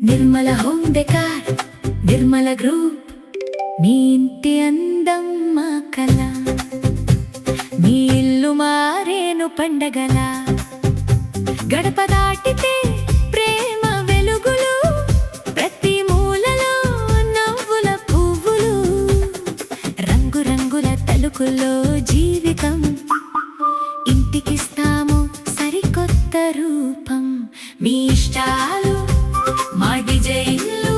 Nirmala home decor, Nirmala group, మీ ఇంటి అందం మా కల, మీ ఇల్లు మారేను పండగల, గడప దాటితే ప్రేమ వెలుగులు, ప్రతి మూలలో నవ్వుల పువ్వులు, రంగు రంగుల తలుకుల్లో జీవితం, ఇంటికిస్తాము సరికొత్త రూపం. మీ ఇష్టాలు మా డిజైన్లు,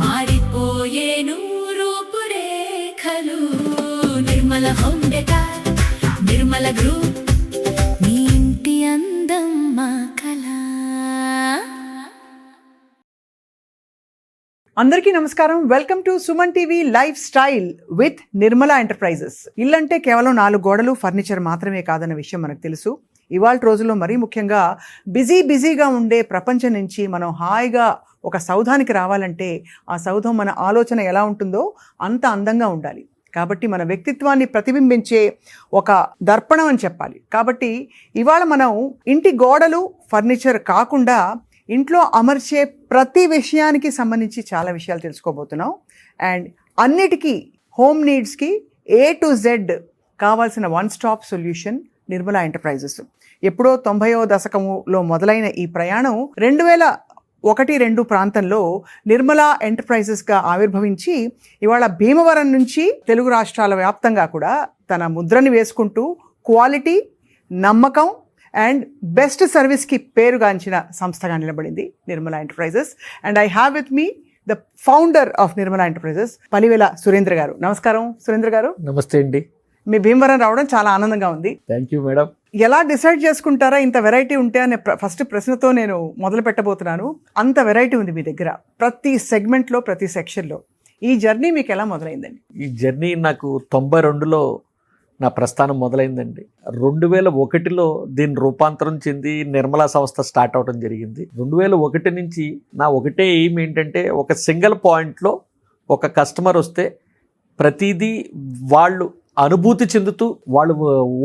మారిపోయేను రూపురేఖలు. Nirmala home decor, Nirmala group, మీ ఇంటి అందం మా కల. అందరికీ నమస్కారం. Welcome to Suman TV lifestyle with Nirmala enterprises. ఇల్లంటే కేవలం 4 గోడలు, ఫర్నిచర్ మాత్రమే కాదన్న విషయం మనకు తెలుసు. ఇవాళ రోజుల్లో మరీ ముఖ్యంగా బిజీగా ఉండే ప్రపంచం నుంచి మనం హాయిగా ఒక సౌధానికి రావాలంటే ఆ సౌధం మన ఆలోచన ఎలా ఉంటుందో అంత అందంగా ఉండాలి. కాబట్టి మన వ్యక్తిత్వాన్ని ప్రతిబింబించే ఒక దర్పణం అని చెప్పాలి. కాబట్టి ఇవాళ మనం ఇంటి గోడలు, ఫర్నిచర్ కాకుండా ఇంట్లో అమర్చే ప్రతి విషయానికి సంబంధించి చాలా విషయాలు తెలుసుకోబోతున్నాం. అండ్ అన్నిటికీ హోమ్ నీడ్స్కి A to Z కావాల్సిన one stop solution Nirmala enterprises. ఎప్పుడో 90వ దశకంలో మొదలైన ఈ ప్రయాణం 2001-2 ప్రాంతంలో నిర్మల ఎంటర్ప్రైజెస్గా ఆవిర్భవించి ఇవాళ భీమవరం నుంచి తెలుగు రాష్ట్రాల వ్యాప్తంగా కూడా తన ముద్రని వేసుకుంటూ క్వాలిటీ, నమ్మకం అండ్ బెస్ట్ సర్వీస్కి పేరుగాంచిన సంస్థగా నిలబడింది Nirmala enterprises. And I have with me the founder of Nirmala enterprises, Palivela Surendra గారు. నమస్కారం సురేంద్ర గారు. నమస్తే అండి. మీ భీమవరం రావడం చాలా ఆనందంగా ఉంది. Thank you madam. ఎలా డిసైడ్ చేసుకుంటారా ఇంత వెరైటీ ఉంటే అనే ఫస్ట్ ప్రశ్నతో నేను మొదలు పెట్టబోతున్నాను. అంత వెరైటీ ఉంది మీ దగ్గర ప్రతి సెగ్మెంట్లో, ప్రతి సెక్షన్లో. ఈ జర్నీ మీకు ఎలా మొదలైందండి? ఈ జర్నీ నాకు 92లో నా ప్రస్థానం మొదలైందండి. 2001లో దీన్ని రూపాంతరం చెంది నిర్మలా సంస్థ స్టార్ట్ అవడం జరిగింది. 2001 నుంచి నా ఒకటే ఎయిమ్ ఏంటంటే, ఒక సింగిల్ పాయింట్లో ఒక కస్టమర్ వస్తే ప్రతిదీ వాళ్ళు అనుభూతి చెందుతూ వాళ్ళు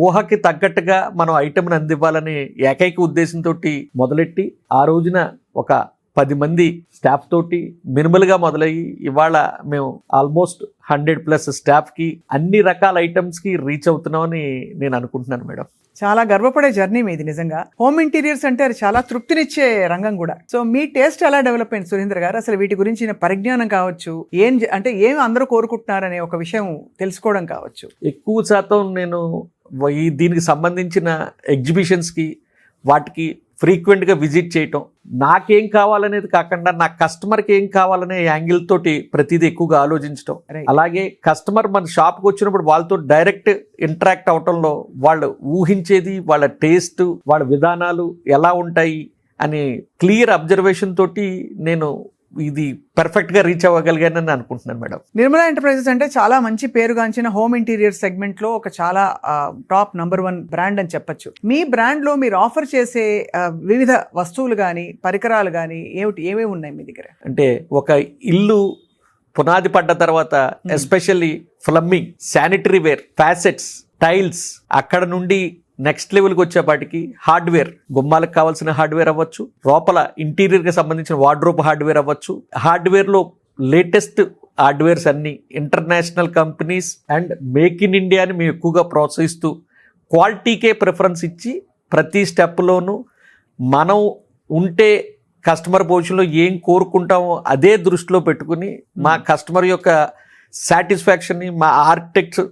ఊహకి తగ్గట్టుగా మనం ఐటెంని అందివ్వాలనే ఏకైక ఉద్దేశంతో మొదలెట్టి ఆ రోజున ఒక 10 మంది స్టాఫ్ తోటి మినిమల్గా మొదలయ్యి ఇవాళ మేము ఆల్మోస్ట్ 100+ స్టాఫ్కి అన్ని రకాల ఐటమ్స్కి రీచ్ అవుతున్నామని నేను అనుకుంటున్నాను మేడం. చాలా గర్వపడే జర్నీ మీది నిజంగా. హోమ్ ఇంటీరియర్స్ అంటే అది చాలా తృప్తినిచ్చే రంగం కూడా. సో మీ టేస్ట్ ఎలా డెవలప్ అయింది సురేంద్ర గారు? అసలు వీటి గురించిన పరిజ్ఞానం కావచ్చు, ఏం అందరూ కోరుకుంటున్నారనే ఒక విషయం తెలుసుకోవడం కావచ్చు. ఎక్కువ శాతం నేను దీనికి సంబంధించిన ఎగ్జిబిషన్స్కి వాటికి ఫ్రీక్వెంట్గా విజిట్ చేయటం, నాకేం కావాలనేది కాకుండా నా కస్టమర్కి ఏం కావాలనే యాంగిల్ తోటి ప్రతిదీ ఎక్కువగా ఆలోచించడం. అలాగే కస్టమర్ మన షాప్కి వచ్చినప్పుడు వాళ్ళతో డైరెక్ట్ ఇంటరాక్ట్ అవటంలో వాళ్ళు ఊహించేది, వాళ్ళ టేస్ట్, వాళ్ళ విధానాలు ఎలా ఉంటాయి అని క్లియర్ అబ్జర్వేషన్ తోటి నేను ఇది పర్ఫెక్ట్గా రీచ్ అవ్వగలిగానని అనుకుంటున్నాను మేడం. నిర్మల ఎంటర్ప్రైజెస్ అంటే చాలా మంచి పేరుగాంచిన హోమ్ ఇంటీరియర్ సెగ్మెంట్లో ఒక చాలా టాప్ నంబర్ 1 బ్రాండ్ అని చెప్పొచ్చు. మీ బ్రాండ్లో మీరు ఆఫర్ చేసే వివిధ వస్తువులు కానీ, పరికరాలు కానీ ఏమేమి ఉన్నాయి మీ దగ్గర? అంటే ఒక ఇల్లు పునాది పడ్డ తర్వాత especially plumbing, sanitary ware, facets, tiles, అక్కడ నుండి నెక్స్ట్ లెవెల్కి వచ్చేపాటికి హార్డ్వేర్, గుమ్మాలకు కావాల్సిన హార్డ్వేర్ అవ్వచ్చు, లోపల ఇంటీరియర్కి సంబంధించిన వార్డ్రోబ్ హార్డ్వేర్ అవ్వచ్చు. హార్డ్వేర్లో లేటెస్ట్ హార్డ్వేర్స్ అన్ని international companies and make in ఇండియాని మేము ఎక్కువగా ప్రోత్సహిస్తూ క్వాలిటీకే ప్రిఫరెన్స్ ఇచ్చి ప్రతి స్టెప్లోనూ మనం ఉంటే కస్టమర్ పొజిషన్లో ఏం కోరుకుంటామో అదే దృష్టిలో పెట్టుకుని మా కస్టమర్ యొక్క సాటిస్ఫాక్షన్ని, మా ఆర్కిటెక్ట్స్,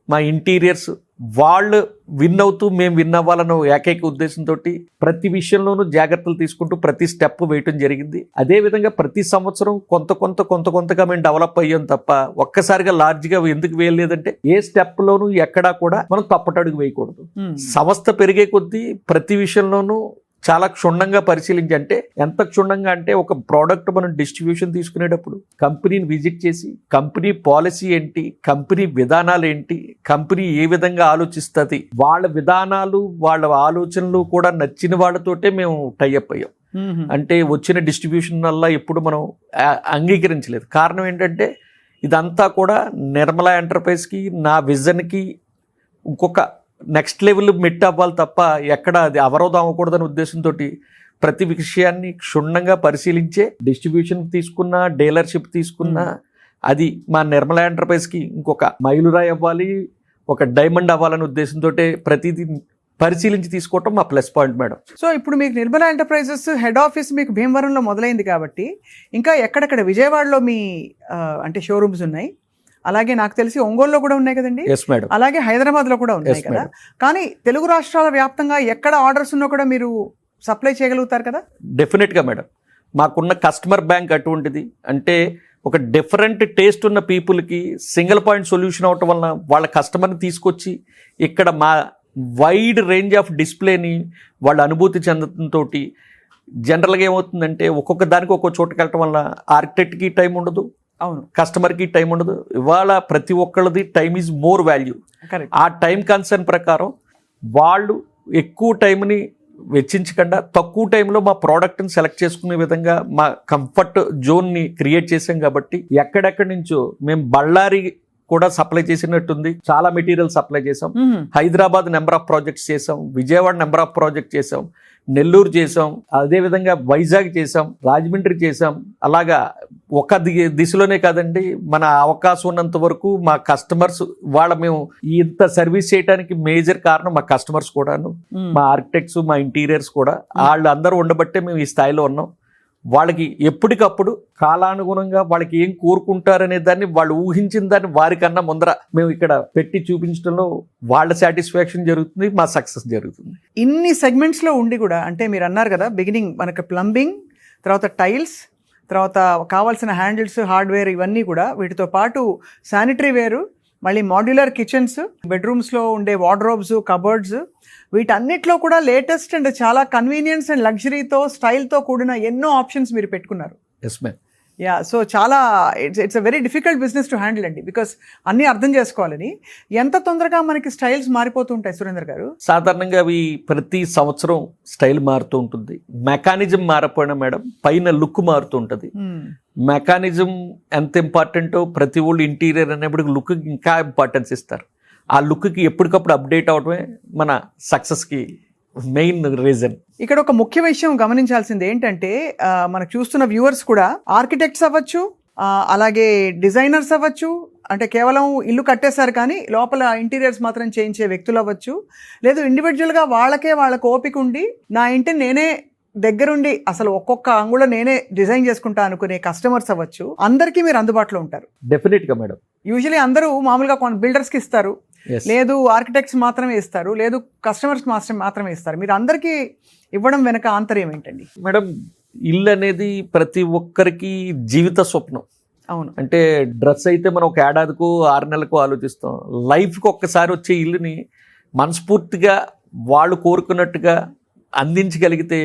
మా ఇంటీరియర్స్ వాళ్ళు విన్ అవుతూ మేము విన్ అవ్వాలన్న ఏకైక ఉద్దేశంతో ప్రతి విషయంలోనూ జాగ్రత్తలు తీసుకుంటూ ప్రతి స్టెప్ వేయటం జరిగింది. అదేవిధంగా ప్రతి సంవత్సరం కొంతగా మేము డెవలప్ అయ్యాం తప్ప ఒక్కసారిగా లార్జ్గా ఎందుకు వేయలేదంటే, ఏ స్టెప్లోనూ ఎక్కడా కూడా మనం తప్పటడుగు వేయకూడదు. సంస్థ పెరిగే కొద్దీ ప్రతి విషయంలోనూ చాలా క్షుణ్ణంగా పరిశీలించి, అంటే ఎంత క్షుణ్ణంగా అంటే ఒక ప్రోడక్ట్ మనం డిస్ట్రిబ్యూషన్ తీసుకునేటప్పుడు కంపెనీని విజిట్ చేసి కంపెనీ పాలసీ ఏంటి, కంపెనీ విధానాలు ఏంటి, కంపెనీ ఏ విధంగా ఆలోచిస్తుంది, వాళ్ళ విధానాలు వాళ్ళ ఆలోచనలు కూడా నచ్చిన వాళ్ళతోటే మేము టైఅప్ అయ్యాం. అంటే వచ్చిన డిస్ట్రిబ్యూషన్ వల్ల ఎప్పుడు మనం అంగీకరించలేదు. కారణం ఏంటంటే ఇదంతా కూడా నిర్మల ఎంటర్ప్రైజ్కి, నా విజన్కి ఇంకొక నెక్స్ట్ లెవెల్ మెట్ అవ్వాలి తప్ప ఎక్కడ అది అవరోధం అవ్వకూడదనే ఉద్దేశంతో ప్రతి విషయాన్ని క్షుణ్ణంగా పరిశీలించే డిస్ట్రిబ్యూషన్ తీసుకున్నా, డీలర్షిప్ తీసుకున్నా, అది మా నిర్మలా ఎంటర్ప్రైజ్కి ఇంకొక మైలురాయి అవ్వాలి, ఒక డైమండ్ అవ్వాలనే ఉద్దేశంతో ప్రతిదీ పరిశీలించి తీసుకోవటం మా ప్లస్ పాయింట్ మేడం. సో ఇప్పుడు మీకు నిర్మలా ఎంటర్ప్రైజెస్ హెడ్ ఆఫీస్ మీకు భీమవరంలో మొదలైంది కాబట్టి ఇంకా ఎక్కడెక్కడ విజయవాడలో మీ అంటే షోరూమ్స్ ఉన్నాయి, అలాగే నాకు తెలిసి ఒంగోలులో కూడా ఉన్నాయి కదండి, ఎస్ మేడం, అలాగే హైదరాబాద్లో కూడా ఉన్నాయి Yes, కదా. madam. కానీ తెలుగు రాష్ట్రాల వ్యాప్తంగా ఎక్కడ ఆర్డర్స్ ఉన్నా కూడా మీరు సప్లై చేయగలుగుతారు కదా. డెఫినెట్గా మేడం. మాకున్న కస్టమర్ బ్యాంక్ అటువంటిది. అంటే ఒక డిఫరెంట్ టేస్ట్ ఉన్న పీపుల్కి సింగిల్ పాయింట్ సొల్యూషన్ అవటం వలన వాళ్ళ కస్టమర్ని తీసుకొచ్చి ఇక్కడ మా వైడ్ రేంజ్ ఆఫ్ డిస్ప్లేని వాళ్ళ అనుభూతి చెందడంతో జనరల్గా ఏమవుతుందంటే ఒక్కొక్క దానికి ఒక్కొక్క చోటుకి వెళ్ళటం వల్ల ఆర్కిటెక్ట్కి టైం ఉండదు, అవును, కస్టమర్కి టైం ఉండదు. ఇవాళ ప్రతి ఒక్కళ్ళది time is more value. Correct. ఆ టైం కన్సర్న్ ప్రకారం వాళ్ళు ఎక్కువ టైంని వెచ్చించకుండా తక్కువ టైంలో మా ప్రోడక్ట్ని సెలెక్ట్ చేసుకునే విధంగా మా కంఫర్ట్ జోన్ని క్రియేట్ చేసాం. కాబట్టి ఎక్కడెక్కడి నుంచో మేము బళ్ళారి కూడా సప్లై చేసినట్టుంది, చాలా మెటీరియల్ సప్లై చేసాం. హైదరాబాద్ నెంబర్ ఆఫ్ ప్రాజెక్ట్స్ చేసాం, విజయవాడ నెంబర్ ఆఫ్ ప్రాజెక్ట్ చేసాం, నెల్లూరు చేసాం, అదేవిధంగా వైజాగ్ చేసాం, రాజమండ్రి చేసాం. అలాగా ఒక దిశలోనే కాదండి, మన అవకాశం ఉన్నంత వరకు మా కస్టమర్స్ మేము ఇంత సర్వీస్ చేయడానికి మేజర్ కారణం మా కస్టమర్స్ కూడాను, మా ఆర్కిటెక్ట్స్, మా ఇంటీరియర్స్ కూడా వాళ్ళు అందరూ ఉండబట్టే మేము ఈ స్థాయిలో ఉన్నాం. వాళ్ళకి ఎప్పటికప్పుడు కాలానుగుణంగా వాళ్ళకి ఏం కోరుకుంటారనే దాన్ని వాళ్ళు ఊహించిన దాన్ని వారికన్నా ముందర మేము ఇక్కడ పెట్టి చూపించడంలో వాళ్ళ సాటిస్ఫాక్షన్ జరుగుతుంది, మా సక్సెస్ జరుగుతుంది. ఇన్ని సెగ్మెంట్స్లో ఉండి కూడా అంటే మీరు అన్నారు కదా బిగినింగ్ మనకి ప్లంబింగ్, తర్వాత టైల్స్, తర్వాత కావాల్సిన హ్యాండిల్స్, హార్డ్వేర్, ఇవన్నీ కూడా వీటితో పాటు శానిటరీ వేరు, మళ్ళీ మాడ్యులర్ కిచెన్స్, బెడ్రూమ్స్లో ఉండే వార్డ్రోబ్స్, కబర్డ్స్, వీటన్నిటిలో కూడా లేటెస్ట్ అండ్ చాలా కన్వీనియన్స్ అండ్ లగ్జరీతో స్టైల్తో కూడిన ఎన్నో ఆప్షన్స్ మీరు పెట్టుకున్నారు. Yes ma'am. యా, సో చాలా it's a very difficult business to handle అండి, బికాస్ అన్నీ అర్థం చేసుకోవాలని. ఎంత తొందరగా మనకి స్టైల్స్ మారిపోతూ ఉంటాయి సురేందర్ గారు? సాధారణంగా అవి ప్రతి సంవత్సరం స్టైల్ మారుతూ ఉంటుంది. మెకానిజం మారపోయినా మేడం పైన లుక్ మారుతూ ఉంటుంది. మెకానిజం ఎంత ఇంపార్టెంటో ప్రతి వాళ్ళు ఇంటీరియర్ అనేప్పటికి లుక్ ఇంకా ఇంపార్టెన్స్ ఇస్తారు. ఆ లుక్కి ఎప్పటికప్పుడు అప్డేట్ అవడమే మన సక్సెస్కి మెయిన్ రీజన్. ఇక్కడ ఒక ముఖ్య విషయం గమనించాల్సింది ఏంటంటే మనకు చూస్తున్న వ్యూవర్స్ కూడా ఆర్కిటెక్ట్స్ అవ్వచ్చు, అలాగే డిజైనర్స్ అవ్వచ్చు, అంటే కేవలం ఇల్లు కట్టేశారు కానీ లోపల ఇంటీరియర్స్ మాత్రం చేయించే వ్యక్తులు అవ్వచ్చు, లేదు ఇండివిజువల్గా వాళ్ళకు ఓపిక ఉండి నా ఇంటిని నేనే దగ్గరుండి అసలు ఒక్కొక్క అంగుళం నేనే డిజైన్ చేసుకుంటా అనుకునే కస్టమర్స్ అవ్వచ్చు. అందరికీ మీరు అందుబాటులో ఉంటారు. డెఫినెట్గా మేడం. యూజువలీ అందరూ మామూలుగా బిల్డర్స్కి ఇస్తారు, లేదు ఆర్కిటెక్ట్స్ మాత్రమే ఇస్తారు, లేదు కస్టమర్స్ మాత్రమే ఇస్తారు. మీరు అందరికీ ఇవ్వడం వెనక ఆంతర్యం ఏంటండి? మేడం, ఇల్లు అనేది ప్రతి ఒక్కరికి జీవిత స్వప్నం. అవును. అంటే డ్రెస్ అయితే మనం ఒక ఏడాదికో 6 నెలలకు ఆలోచిస్తాం. లైఫ్కి ఒక్కసారి వచ్చే ఇల్లుని మనస్ఫూర్తిగా వాళ్ళు కోరుకున్నట్టుగా అందించగలిగితే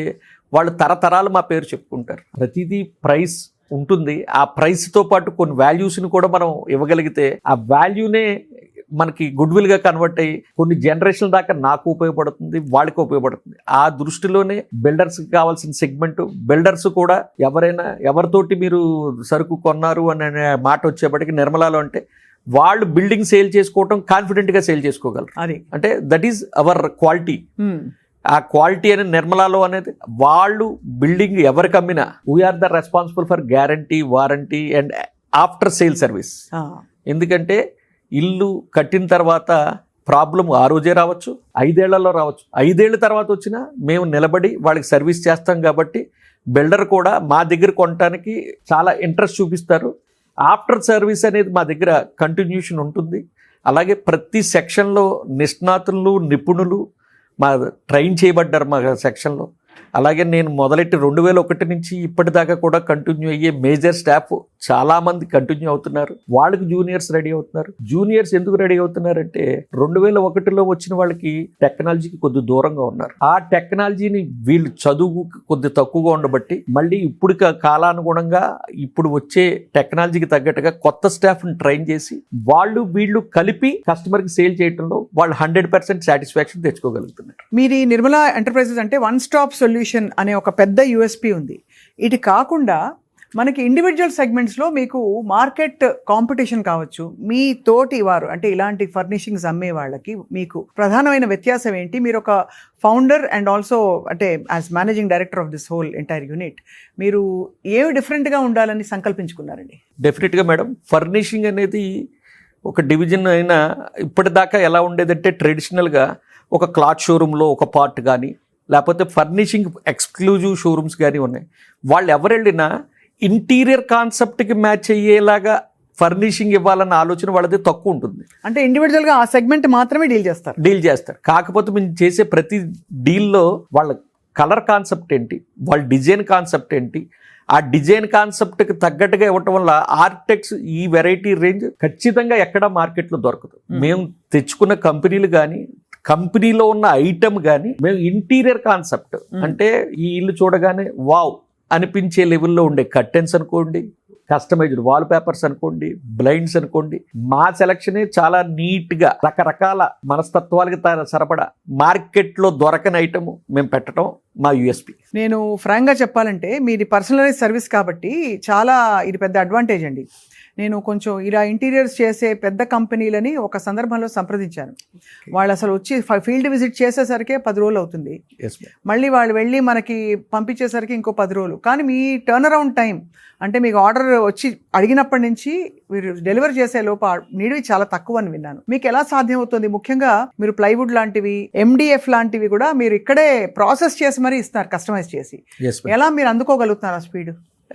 వాళ్ళు తరతరాలు మా పేరు చెప్పుకుంటారు. ప్రతిదీ ప్రైస్ ఉంటుంది. ఆ ప్రైస్తో పాటు కొన్ని వాల్యూస్ని కూడా మనం ఇవ్వగలిగితే ఆ వాల్యూనే మనకి గుడ్ విల్గా కన్వర్ట్ అయ్యి కొన్ని జనరేషన్ల దాకా నాకు ఉపయోగపడుతుంది, వాళ్ళకి ఉపయోగపడుతుంది. ఆ దృష్టిలోనే బిల్డర్స్కి కావాల్సిన సెగ్మెంట్, బిల్డర్స్ కూడా ఎవరైనా ఎవరితోటి మీరు సరుకు కొన్నారు అనే మాట వచ్చేప్పటికి నిర్మలాలో అంటే వాళ్ళు బిల్డింగ్ సేల్ చేసుకోవటం కాన్ఫిడెంట్గా సేల్ చేసుకోగలరు. అది అంటే దట్ ఈజ్ అవర్ క్వాలిటీ. ఆ క్వాలిటీ అనేది నిర్మలాలో అనేది వాళ్ళు బిల్డింగ్ ఎవరికి అమ్మినా we are the responsible for guarantee, warranty and after sale service. ఎందుకంటే ఇల్లు కట్టిన తర్వాత ప్రాబ్లం ఆ రోజే రావచ్చు, 5 ఏళ్లలో రావచ్చు, 5 ఏళ్ళ తర్వాత వచ్చినా మేము నిలబడి వాళ్ళకి సర్వీస్ చేస్తాం. కాబట్టి బిల్డర్ కూడా మా దగ్గర కొనడానికి చాలా ఇంట్రెస్ట్ చూపిస్తారు. ఆఫ్టర్ సర్వీస్ అనేది మా దగ్గర కంటిన్యూషన్ ఉంటుంది. అలాగే ప్రతి సెక్షన్లో నిష్ణాతులు, నిపుణులు మా ట్రైన్ చేయబడ్డారు మా సెక్షన్లో. అలాగే నేను మొదలెట్టి 2001 నుంచి ఇప్పటిదాకా కూడా కంటిన్యూ అయ్యే మేజర్ స్టాఫ్ చాలామంది కంటిన్యూ అవుతున్నారు. వాళ్ళకి జూనియర్స్ రెడీ అవుతున్నారు. జూనియర్స్ ఎందుకు రెడీ అవుతున్నారంటే 2001లో వచ్చిన వాళ్ళకి టెక్నాలజీకి కొద్ది దూరంగా ఉన్నారు. ఆ టెక్నాలజీని వీళ్ళు చదువు కొద్ది తక్కువగా ఉండబట్టి మళ్ళీ ఇప్పుడు కాలానుగుణంగా ఇప్పుడు వచ్చే టెక్నాలజీకి తగ్గట్టుగా కొత్త స్టాఫ్ని ట్రైన్ చేసి వీళ్ళు కలిపి కస్టమర్కి సేల్ చేయడంలో వాళ్ళు 100% సాటిస్ఫాక్షన్ తెచ్చుకోగలుగుతున్నారు. మీరు ఈ నిర్మలా ఎంటర్ప్రైజెస్ అంటే వన్ స్టాప్ సొల్యూషన్ అనే ఒక పెద్ద యూఎస్పీ ఉంది. ఇది కాకుండా మనకి ఇండివిజువల్ సెగ్మెంట్స్లో మీకు మార్కెట్ కాంపిటీషన్ కావచ్చు, మీ తోటి వారు అంటే ఇలాంటి ఫర్నిషింగ్స్ అమ్మే వాళ్ళకి మీకు ప్రధానమైన వ్యత్యాసం ఏంటి? మీరు ఒక ఫౌండర్ అండ్ ఆల్సో అంటే as managing director of this whole entire unit, మీరు ఏమి డిఫరెంట్గా ఉండాలని సంకల్పించుకున్నారండి? డెఫినెట్గా మేడం, ఫర్నిషింగ్ అనేది ఒక డివిజన్ అయినా ఇప్పటిదాకా ఎలా ఉండేదంటే ట్రెడిషనల్గా ఒక క్లాత్ షోరూంలో ఒక పార్ట్ కానీ లేకపోతే ఫర్నిషింగ్ ఎక్స్క్లూజివ్ షోరూమ్స్ కానీ ఉన్నాయి. వాళ్ళు ఎవరు వెళ్ళినా ఇంటీరియర్ కాన్సెప్ట్కి మ్యాచ్ అయ్యేలాగా ఫర్నిషింగ్ ఇవ్వాలన్న ఆలోచన వాళ్ళది తక్కువ ఉంటుంది. అంటే ఇండివిజువల్గా ఆ సెగ్మెంట్ మాత్రమే డీల్ చేస్తారు. కాకపోతే మేము చేసే ప్రతి డీల్లో వాళ్ళ కలర్ కాన్సెప్ట్ ఏంటి, వాళ్ళ డిజైన్ కాన్సెప్ట్ ఏంటి, ఆ డిజైన్ కాన్సెప్ట్కి తగ్గట్టుగా ఇవ్వటం వల్ల ఆర్కిటెక్ట్స్ ఈ వెరైటీ రేంజ్ ఖచ్చితంగా ఎక్కడా మార్కెట్లో దొరకదు. మేము తెచ్చుకున్న కంపెనీలు కానీ కంపెనీలో ఉన్న ఐటమ్ కానీ మేము ఇంటీరియర్ కాన్సెప్ట్ అంటే ఈ ఇల్లు చూడగానే వావ్ అనిపించే లెవెల్లో ఉండే కర్టెన్స్ అనుకోండి, కస్టమైజ్డ్ వాల్ పేపర్స్ అనుకోండి, బ్లైండ్స్ అనుకోండి, మా సెలక్షనే చాలా నీట్గా రకరకాల మనస్తత్వాలకి సరపడా మార్కెట్లో దొరకని ఐటమ్ మేము పెట్టడం మా యూఎస్పీ. నేను ఫ్రాంక్గా చెప్పాలంటే మీది పర్సనలైజ్ సర్వీస్ కాబట్టి చాలా ఇది పెద్ద అడ్వాంటేజ్ అండి. నేను కొంచెం ఇలా ఇంటీరియర్స్ చేసే పెద్ద కంపెనీలని ఒక సందర్భంలో సంప్రదించాను. వాళ్ళు అసలు వచ్చి ఫీల్డ్ విజిట్ చేసేసరికి 10 రోజులు అవుతుంది, మళ్ళీ వాళ్ళు వెళ్ళి మనకి పంపించేసరికి ఇంకో 10 రోజులు. కానీ మీ టర్న్ అరౌండ్ టైం అంటే మీకు ఆర్డర్ వచ్చి అడిగినప్పటి నుంచి మీరు డెలివరీ చేసే లోపు నీడివి చాలా తక్కువ అని విన్నాను. మీకు ఎలా సాధ్యం అవుతుంది? ముఖ్యంగా మీరు ప్లైవుడ్ లాంటివి, MDF లాంటివి కూడా మీరు ఇక్కడే ప్రాసెస్ చేసి మరీ ఇస్తున్నారు, కస్టమైజ్ చేసి. ఎలా మీరు అందుకోగలుగుతున్నారు ఆ స్పీడ్?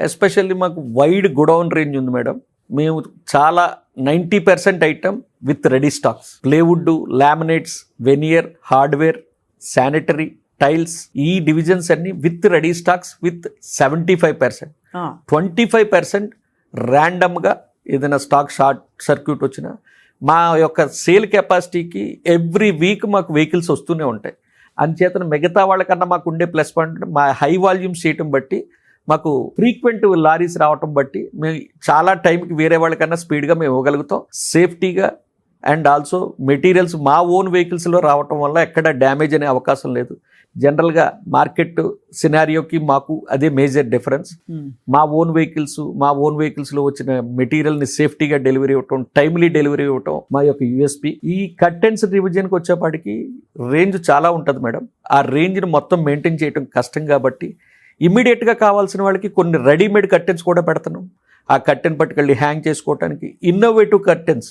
ఎస్పెషల్లీ మాకు వైడ్ గోడౌన్ రేంజ్ ఉంది మేడం. మేము చాలా 90% item with ready stocks, plywood, laminates, veneer, hardware, sanitary, tiles, ఈ డివిజన్స్ అన్ని విత్ రెడీ స్టాక్స్ విత్ 75%. 25% ర్యాండమ్గా ఏదైనా స్టాక్ షార్ట్ సర్క్యూట్ వచ్చినా మా యొక్క సేల్ కెపాసిటీకి ఎవ్రీ వీక్ మాకు వెహికల్స్ వస్తూనే ఉంటాయి. అంచేతన మిగతా వాళ్ళకన్నా మాకు ఉండే ప్లస్ పాయింట్ మా హై వాల్యూమ్స్ చేయటం బట్టి మాకు ఫ్రీక్వెంట్ లారీస్ రావటం బట్టి మేము చాలా టైంకి వేరే వాళ్ళకన్నా స్పీడ్గా మేము ఇవ్వగలుగుతాం. సేఫ్టీగా అండ్ ఆల్సో మెటీరియల్స్ మా ఓన్ వెహికల్స్లో రావటం వల్ల ఎక్కడ డ్యామేజ్ అనే అవకాశం లేదు. జనరల్గా మార్కెట్ సినారియోకి మాకు అదే మేజర్ డిఫరెన్స్. మా ఓన్ వెహికల్స్లో వచ్చిన మెటీరియల్ని సేఫ్టీగా డెలివరీ ఇవ్వటం, టైమ్లీ డెలివరీ ఇవ్వటం మా యొక్క యూఎస్పీ. ఈ కర్టెన్స్ డివిజన్కి వచ్చేపాటికి రేంజ్ చాలా ఉంటుంది మేడం. ఆ రేంజ్ని మొత్తం మెయింటైన్ చేయడం కష్టం కాబట్టి ఇమ్మీడియట్గా కావాల్సిన వాళ్ళకి కొన్ని రెడీమేడ్ కర్టెన్స్ కూడా పెడతాను. ఆ కర్టెన్ పట్టుకెళ్ళి హ్యాంగ్ చేసుకోవడానికి ఇన్నోవేటివ్ కర్టెన్స్,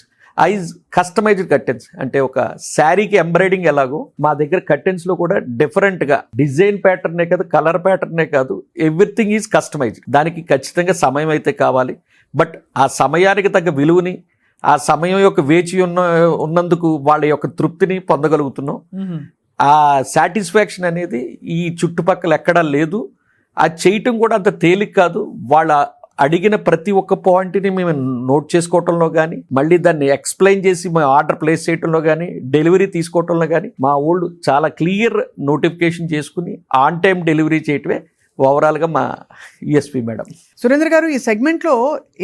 కస్టమైజ్డ్ కర్టెన్స్ అంటే ఒక శారీకి ఎంబ్రాయిడింగ్ ఎలాగో మా దగ్గర కర్టెన్స్లో కూడా డిఫరెంట్గా డిజైన్ ప్యాటర్నే కాదు, కలర్ ప్యాటర్నే కాదు, ఎవ్రీథింగ్ ఈజ్ కస్టమైజ్డ్. దానికి ఖచ్చితంగా సమయం అయితే కావాలి. బట్ ఆ సమయానికి తగ్గ విలువని, ఆ సమయం యొక్క వేచి ఉన్నందుకు వాళ్ళ యొక్క తృప్తిని పొందగలుగుతున్నాం. ఆ సాటిస్ఫాక్షన్ అనేది ఈ చుట్టుపక్కల ఎక్కడా లేదు. అది చేయటం కూడా అంత తేలిక కాదు. వాళ్ళ అడిగిన ప్రతి ఒక్క పాయింట్ని మేము నోట్ చేసుకోవటంలో కానీ, మళ్ళీ దాన్ని ఎక్స్ప్లెయిన్ చేసి మేము ఆర్డర్ ప్లేస్ చేయటంలో కానీ, డెలివరీ తీసుకోవటంలో కానీ మా వాళ్ళు చాలా క్లియర్ నోటిఫికేషన్ చేసుకుని ఆన్ టైం డెలివరీ చేయటమే ఓవరాల్గా మా యూఎస్పీ మేడం. సురేంద్ర గారు, ఈ సెగ్మెంట్లో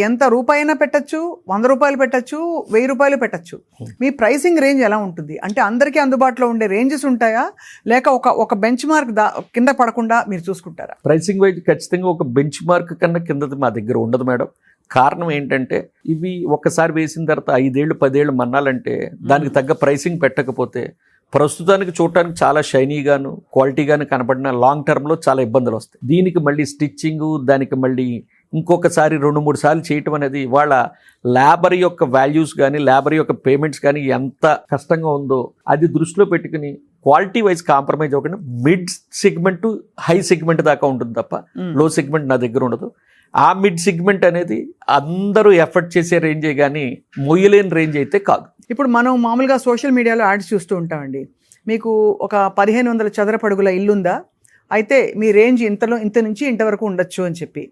ఎంత రూపాయైనా పెట్టచ్చు, 100 రూపాయలు పెట్టచ్చు, 1000 రూపాయలు పెట్టచ్చు. మీ ప్రైసింగ్ రేంజ్ ఎలా ఉంటుంది? అంటే అందరికీ అందుబాటులో ఉండే రేంజెస్ ఉంటాయా, లేక ఒక బెంచ్ మార్క్ కింద పడకుండా మీరు చూసుకుంటారా? ప్రైసింగ్ వైజ్ ఖచ్చితంగా ఒక బెంచ్ మార్క్ కన్నా కిందది మా దగ్గర ఉండదు మేడం. కారణం ఏంటంటే ఇవి ఒక్కసారి వేసిన తర్వాత 5 ఏళ్ళు 10 ఏళ్ళు మన్నాలంటే దానికి తగ్గ ప్రైసింగ్ పెట్టకపోతే ప్రస్తుతానికి చూడటానికి చాలా షైనీగాను క్వాలిటీగాను కనపడిన లాంగ్ టర్మ్లో చాలా ఇబ్బందులు వస్తాయి. దీనికి మళ్ళీ స్టిచ్చింగు, దానికి మళ్ళీ ఇంకొకసారి 2-3 సార్లు చేయటం అనేది వాళ్ళ లేబర్ యొక్క వాల్యూస్ కానీ, లేబర్ యొక్క పేమెంట్స్ కానీ ఎంత కష్టంగా ఉందో అది దృష్టిలో పెట్టుకుని క్వాలిటీ వైజ్ కాంప్రమైజ్ అవ్వకుండా మిడ్ సెగ్మెంట్ హై సెగ్మెంట్ దాకా ఉంటుంది తప్ప లో సెగ్మెంట్ నా దగ్గర ఉండదు. ఆ మిడ్ సెగ్మెంట్ అనేది అందరూ ఎఫర్ట్ చేసే రేంజే కానీ మొయ్యలేని రేంజ్ అయితే కాదు. ఇప్పుడు మనం మామూలుగా సోషల్ మీడియాలో యాడ్స్ చూస్తూ ఉంటామండి. మీకు ఒక 1500 చదరపు అడుగుల ఇల్లుందా, అయితే మీ రేంజ్ ఇంత నుంచి ఇంతవరకు ఉండొచ్చు అని చెప్పి,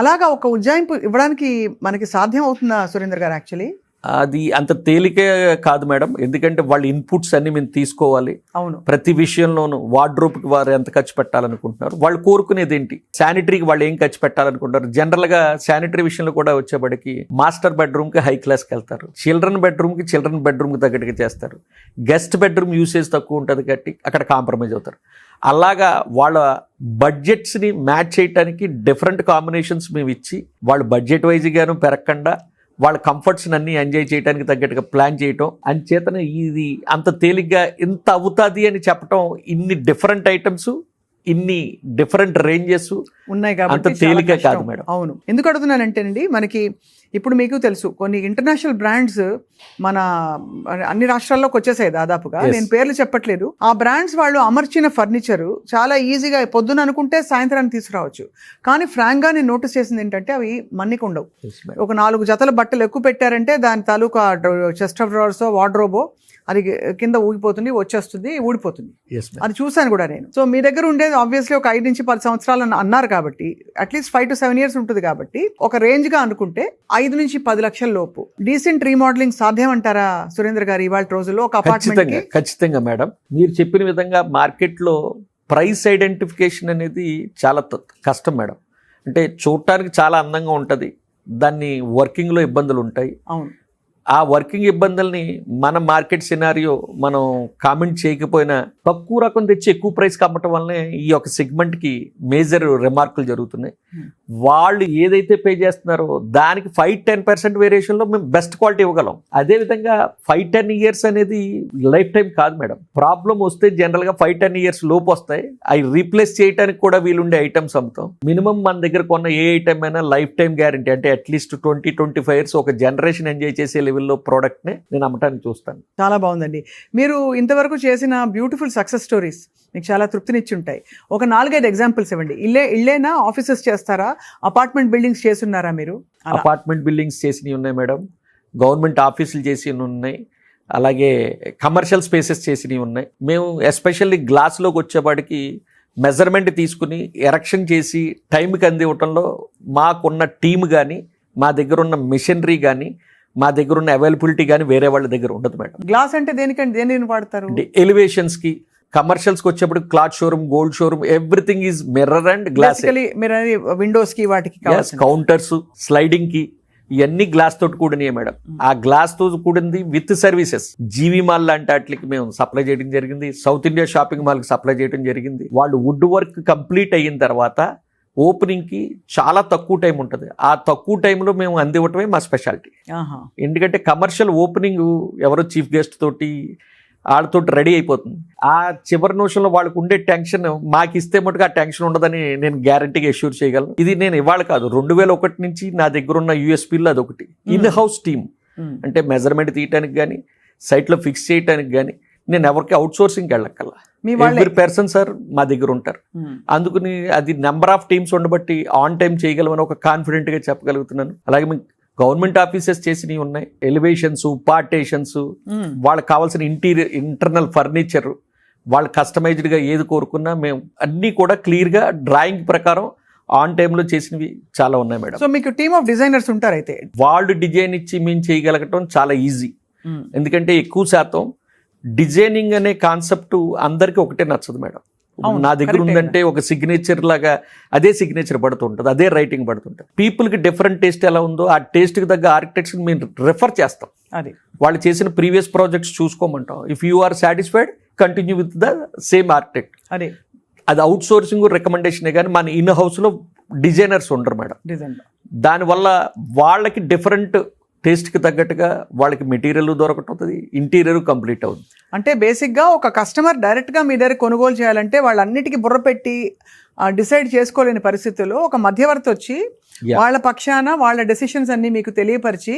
అలాగా ఒక ఉజ్జాయింపు ఇవ్వడానికి మనకి సాధ్యం అవుతుందా సురేంద్ర గారు? యాక్చువల్లీ అది అంత తేలికే కాదు మేడం. ఎందుకంటే వాళ్ళ ఇన్పుట్స్ అన్ని మేము తీసుకోవాలి. అవును, ప్రతి విషయంలోనూ వార్డ్రోబ్కి వారు ఎంత ఖర్చు పెట్టాలనుకుంటున్నారు, వాళ్ళు కోరుకునేది ఏంటి, శానిటరీకి వాళ్ళు ఏం ఖర్చు పెట్టాలనుకుంటారు. జనరల్గా శానిటరీ విషయంలో కూడా వచ్చేప్పటికి మాస్టర్ బెడ్రూమ్కి హై క్లాస్కి వెళ్తారు, చిల్డ్రన్ బెడ్రూమ్కి తగ్గట్టుగా చేస్తారు, గెస్ట్ బెడ్రూమ్ యూసేజ్ తక్కువ ఉంటుంది కాబట్టి అక్కడ కాంప్రమైజ్ అవుతారు. అలాగా వాళ్ళ బడ్జెట్స్ని మ్యాచ్ చేయడానికి డిఫరెంట్ కాంబినేషన్స్ మేము ఇచ్చి వాళ్ళు బడ్జెట్ వైజ్గాను పెరగకుండా వాళ్ళ కంఫర్ట్స్ని అన్ని ఎంజాయ్ చేయడానికి తగ్గట్టుగా ప్లాన్ చేయటం అంచేతనే ఇది అంత తేలిగ్గా ఇంత అవుతుంది అని చెప్పటం, ఇన్ని డిఫరెంట్ ఐటమ్స్, ఇన్ని డిఫరెంట్ రేంజెస్ ఉన్నాయి అంత కాబట్టి చాలా తేలిక కష్టం. కాదు మేడం. అవును, ఎందుకు అడుగుతున్నానంటేనండి, మనకి ఇప్పుడు మీకు తెలుసు కొన్ని ఇంటర్నేషనల్ బ్రాండ్స్ మన అన్ని రాష్ట్రాల్లోకి వచ్చేసాయి దాదాపుగా. Yes. నేను పేర్లు చెప్పట్లేదు. ఆ బ్రాండ్స్ వాళ్ళు అమర్చిన ఫర్నిచర్ చాలా ఈజీగా పొద్దున అనుకుంటే సాయంత్రానికి తీసుకురావచ్చు. కానీ ఫ్రాంక్ గా నేను నోటీస్ చేసింది ఏంటంటే అవి మన్నిక ఉండవు. Yes, madam. ఒక 4 జతల బట్టలు ఎక్కువ పెట్టారంటే దాని తాలూకా చెస్ట్ ఆఫ్ డ్రావర్స్ వార్డ్రోబో అది కింద ఊగిపోతుంది, వచ్చేస్తుంది, ఊడిపోతుంది. Yes, madam. అది చూశాను కూడా నేను. సో మీ దగ్గర ఉండేది ఆబ్వియస్లీ ఒక 5 నుంచి 10 సంవత్సరాలు అన్నారు కాబట్టి అట్లీస్ట్ 5 to 7 years ఉంటుంది కాబట్టి ఒక రేంజ్ గా అనుకుంటే 5 నుంచి 10 లక్షల లోపు డీసెంట్ రీమోడలింగ్ సాధ్యం అంటారా సురేంద్ర గారు ఇవాళ రోజుల్లో ఒక అపార్ట్మెంట్ కి? ఖచ్చితంగా మేడం, మీరు చెప్పిన విధంగా మార్కెట్లో ప్రైస్ ఐడెంటిఫికేషన్ అనేది చాలా కష్టం మేడం. అంటే చూడటానికి చాలా అందంగా ఉంటుంది, దాన్ని వర్కింగ్లో ఇబ్బందులు ఉంటాయి. అవును, ఆ వర్కింగ్ ఇబ్బందుల్ని మన మార్కెట్ సినారియో మనం కామెంట్ చేయకపోయినా తక్కువ రకం తెచ్చి ఎక్కువ ప్రైస్కి అమ్మటం వల్లనే ఈ యొక్క సెగ్మెంట్కి మేజర్ రిమార్కులు జరుగుతున్నాయి. వాళ్ళు ఏదైతే పే చేస్తున్నారో దానికి 5-10% వేరియేషన్లో మేము బెస్ట్ క్వాలిటీ ఇవ్వగలం. అదేవిధంగా 5-10 years అనేది లైఫ్ టైం కాదు మేడం. ప్రాబ్లం వస్తే జనరల్గా 5-10 years లోపు వస్తాయి. అవి రీప్లేస్ చేయడానికి కూడా వీలుండే ఐటమ్స్ అమ్ముతాం. మినిమం మన దగ్గర కొన్న ఏ ఐటమ్ అయినా లైఫ్ టైం గ్యారంటీ, అంటే అట్లీస్ట్ 20-25 years ఒక జనరేషన్ ఎంజాయ్ చేసే లెవెల్లో ప్రోడక్ట్ని నేను అమ్మటానికి చూస్తాను. చాలా బాగుందండి. మీరు ఇంతవరకు చేసిన బ్యూటిఫుల్ సక్సెస్ స్టోరీస్ మీకు చాలా తృప్తినిచ్చి ఉంటాయి. ఒక 4-5 ఎగ్జాంపుల్స్ ఇవ్వండి. ఇల్లేనా, ఆఫీసెస్ చేస్తారా, అపార్ట్మెంట్ బిల్డింగ్స్ చేస్తున్నారా మీరు? అపార్ట్మెంట్ బిల్డింగ్స్ చేసినవి ఉన్నాయి మేడం, గవర్నమెంట్ ఆఫీసులు చేసి ఉన్నాయి, అలాగే కమర్షియల్ స్పేసెస్ చేసినవి ఉన్నాయి. మేము ఎస్పెషల్లీ గ్లాస్లోకి వచ్చేపాటికి మెజర్మెంట్ తీసుకుని ఎరెక్షన్ చేసి టైంకి అందివ్వటంలో మాకున్న టీమ్ కానీ, మా దగ్గర ఉన్న మిషనరీ కానీ, మా దగ్గర ఉన్న అవైలబిలిటీ కానీ వేరే వాళ్ళ దగ్గర ఉండదు మేడం. గ్లాస్ అంటే దేనిని వాడతారు? ఎలివేషన్స్కి, కమర్షియల్స్కి వచ్చేప్పుడు cloth showroom, gold showroom, everything is mirror and glass. Windows కి వాటికి కౌంటర్స్, స్లైడింగ్ కి ఇవన్నీ గ్లాస్ తోటి కూడినాయి మేడం. ఆ గ్లాస్ తో కూడింది విత్ సర్వీసెస్. జీవి మాల్ లాంటి వాటికి మేము సప్లై చేయడం జరిగింది, సౌత్ ఇండియా షాపింగ్ మాల్ కి సప్లై చేయడం జరిగింది. వాళ్ళు వుడ్ వర్క్ కంప్లీట్ అయిన తర్వాత ఓపెనింగ్ కి చాలా తక్కువ టైం ఉంటుంది. ఆ తక్కువ టైంలో మేము అందివ్వటమే మా స్పెషాలిటీ. ఎందుకంటే కమర్షియల్ ఓపెనింగ్ ఎవరో చీఫ్ గెస్ట్ తోటి వాళ్ళతో రెడీ అయిపోతుంది. ఆ చివరి నిమిషంలో వాళ్ళకు ఉండే టెన్షన్ మాకు ఇస్తే మటుకు ఆ టెన్షన్ ఉండదని నేను గ్యారంటీగా అష్యూర్ చేయగలను. ఇది నేను ఇవాళ కాదు, 2001 నుంచి నా దగ్గర ఉన్న యూఎస్పీలో అదొకటి. ఇన్ హౌస్ టీమ్ అంటే మెజర్మెంట్ తీయటానికి కానీ, సైట్లో ఫిక్స్ చేయడానికి కానీ నేను ఎవరికి అవుట్ సోర్సింగ్కి వెళ్ళక్కల్లా. ఎవ్రీ పర్సన్ సార్ మా దగ్గర ఉంటారు. అందుకని అది నెంబర్ ఆఫ్ టీమ్స్ ఉండబట్టి ఆన్ టైం చేయగలమని ఒక కాన్ఫిడెంట్గా చెప్పగలుగుతున్నాను. అలాగే మీకు గవర్నమెంట్ ఆఫీసెస్ చేసినవి ఉన్నాయి, ఎలివేషన్స్, పార్టేషన్స్, వాళ్ళకి కావాల్సిన ఇంటర్నల్ ఫర్నిచర్, వాళ్ళు కస్టమైజ్డ్గా ఏది కోరుకున్నా మేము అన్నీ కూడా క్లియర్గా డ్రాయింగ్ ప్రకారం ఆన్ టైంలో చేసినవి చాలా ఉన్నాయి మేడం. సో మీకు టీమ్ ఆఫ్ డిజైనర్స్ ఉంటారు అయితే? వాళ్ళు డిజైన్ ఇచ్చి మేము చేయగలగటం చాలా ఈజీ. ఎందుకంటే ఎక్కువ శాతం డిజైనింగ్ అనే కాన్సెప్ట్ అందరికీ ఒకటే నచ్చదు మేడం. నా దగ్గర ఉందంటే ఒక సిగ్నేచర్ లాగా అదే సిగ్నేచర్ పడుతుంటుంది, అదే రైటింగ్ పడుతుంటుంది. పీపుల్కి డిఫరెంట్ టేస్ట్ ఎలా ఉందో ఆ టేస్ట్కి తగ్గ ఆర్కిటెక్ట్స్ని మేము రిఫర్ చేస్తాం. అది వాళ్ళు చేసిన ప్రీవియస్ ప్రాజెక్ట్స్ చూసుకోమంటాం. If you are satisfied continue with the same architect. అది అవుట్ సోర్సింగ్ రికమెండేషనే కానీ మన ఇన్ హౌస్లో డిజైనర్స్ ఉండరు మేడం. దానివల్ల వాళ్ళకి డిఫరెంట్ టేస్ట్కి తగ్గట్టుగా వాళ్ళకి మెటీరియల్ దొరకటుంది, ఇంటీరియర్ కంప్లీట్ అవుతుంది. అంటే బేసిక్గా ఒక కస్టమర్ డైరెక్ట్గా మీ దగ్గర కొనుగోలు చేయాలంటే వాళ్ళన్నిటికీ బుర్ర పెట్టి డిసైడ్ చేసుకోలేని పరిస్థితుల్లో ఒక మధ్యవర్తి వచ్చి వాళ్ళ పక్షాన వాళ్ళ డెసిషన్స్ అన్ని మీకు తెలియపరిచి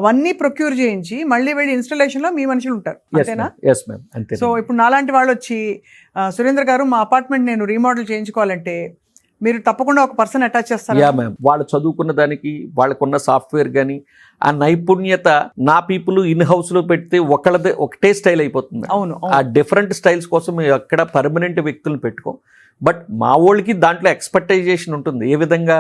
అవన్నీ ప్రొక్యూర్ చేయించి మళ్ళీ వెళ్ళి ఇన్స్టాలేషన్లో మీ మనుషులు ఉంటారు, అంతేనా? సో ఇప్పుడు నాలాంటి వాళ్ళు వచ్చి సురేంద్ర గారు మా అపార్ట్మెంట్ నేను రీమోడల్ చేయించుకోవాలంటే మీరు తప్పకుండా ఒక పర్సన్ అటాచ్ చేస్తారు? యా మ్యామ్, వాళ్ళు చదువుకున్న దానికి వాళ్ళకున్న సాఫ్ట్వేర్ కానీ ఆ నైపుణ్యత నా పీపుల్ ఇన్ హౌస్ లో పెడితే ఒకటే స్టైల్ అయిపోతుంది. అవును, ఆ డిఫరెంట్ స్టైల్స్ కోసం మేము ఎక్కడ పర్మనెంట్ వ్యక్తులను పెట్టుకోం. బట్ మా వాళ్ళకి దాంట్లో ఎక్స్పెక్టైజేషన్ ఉంటుంది, ఏ విధంగా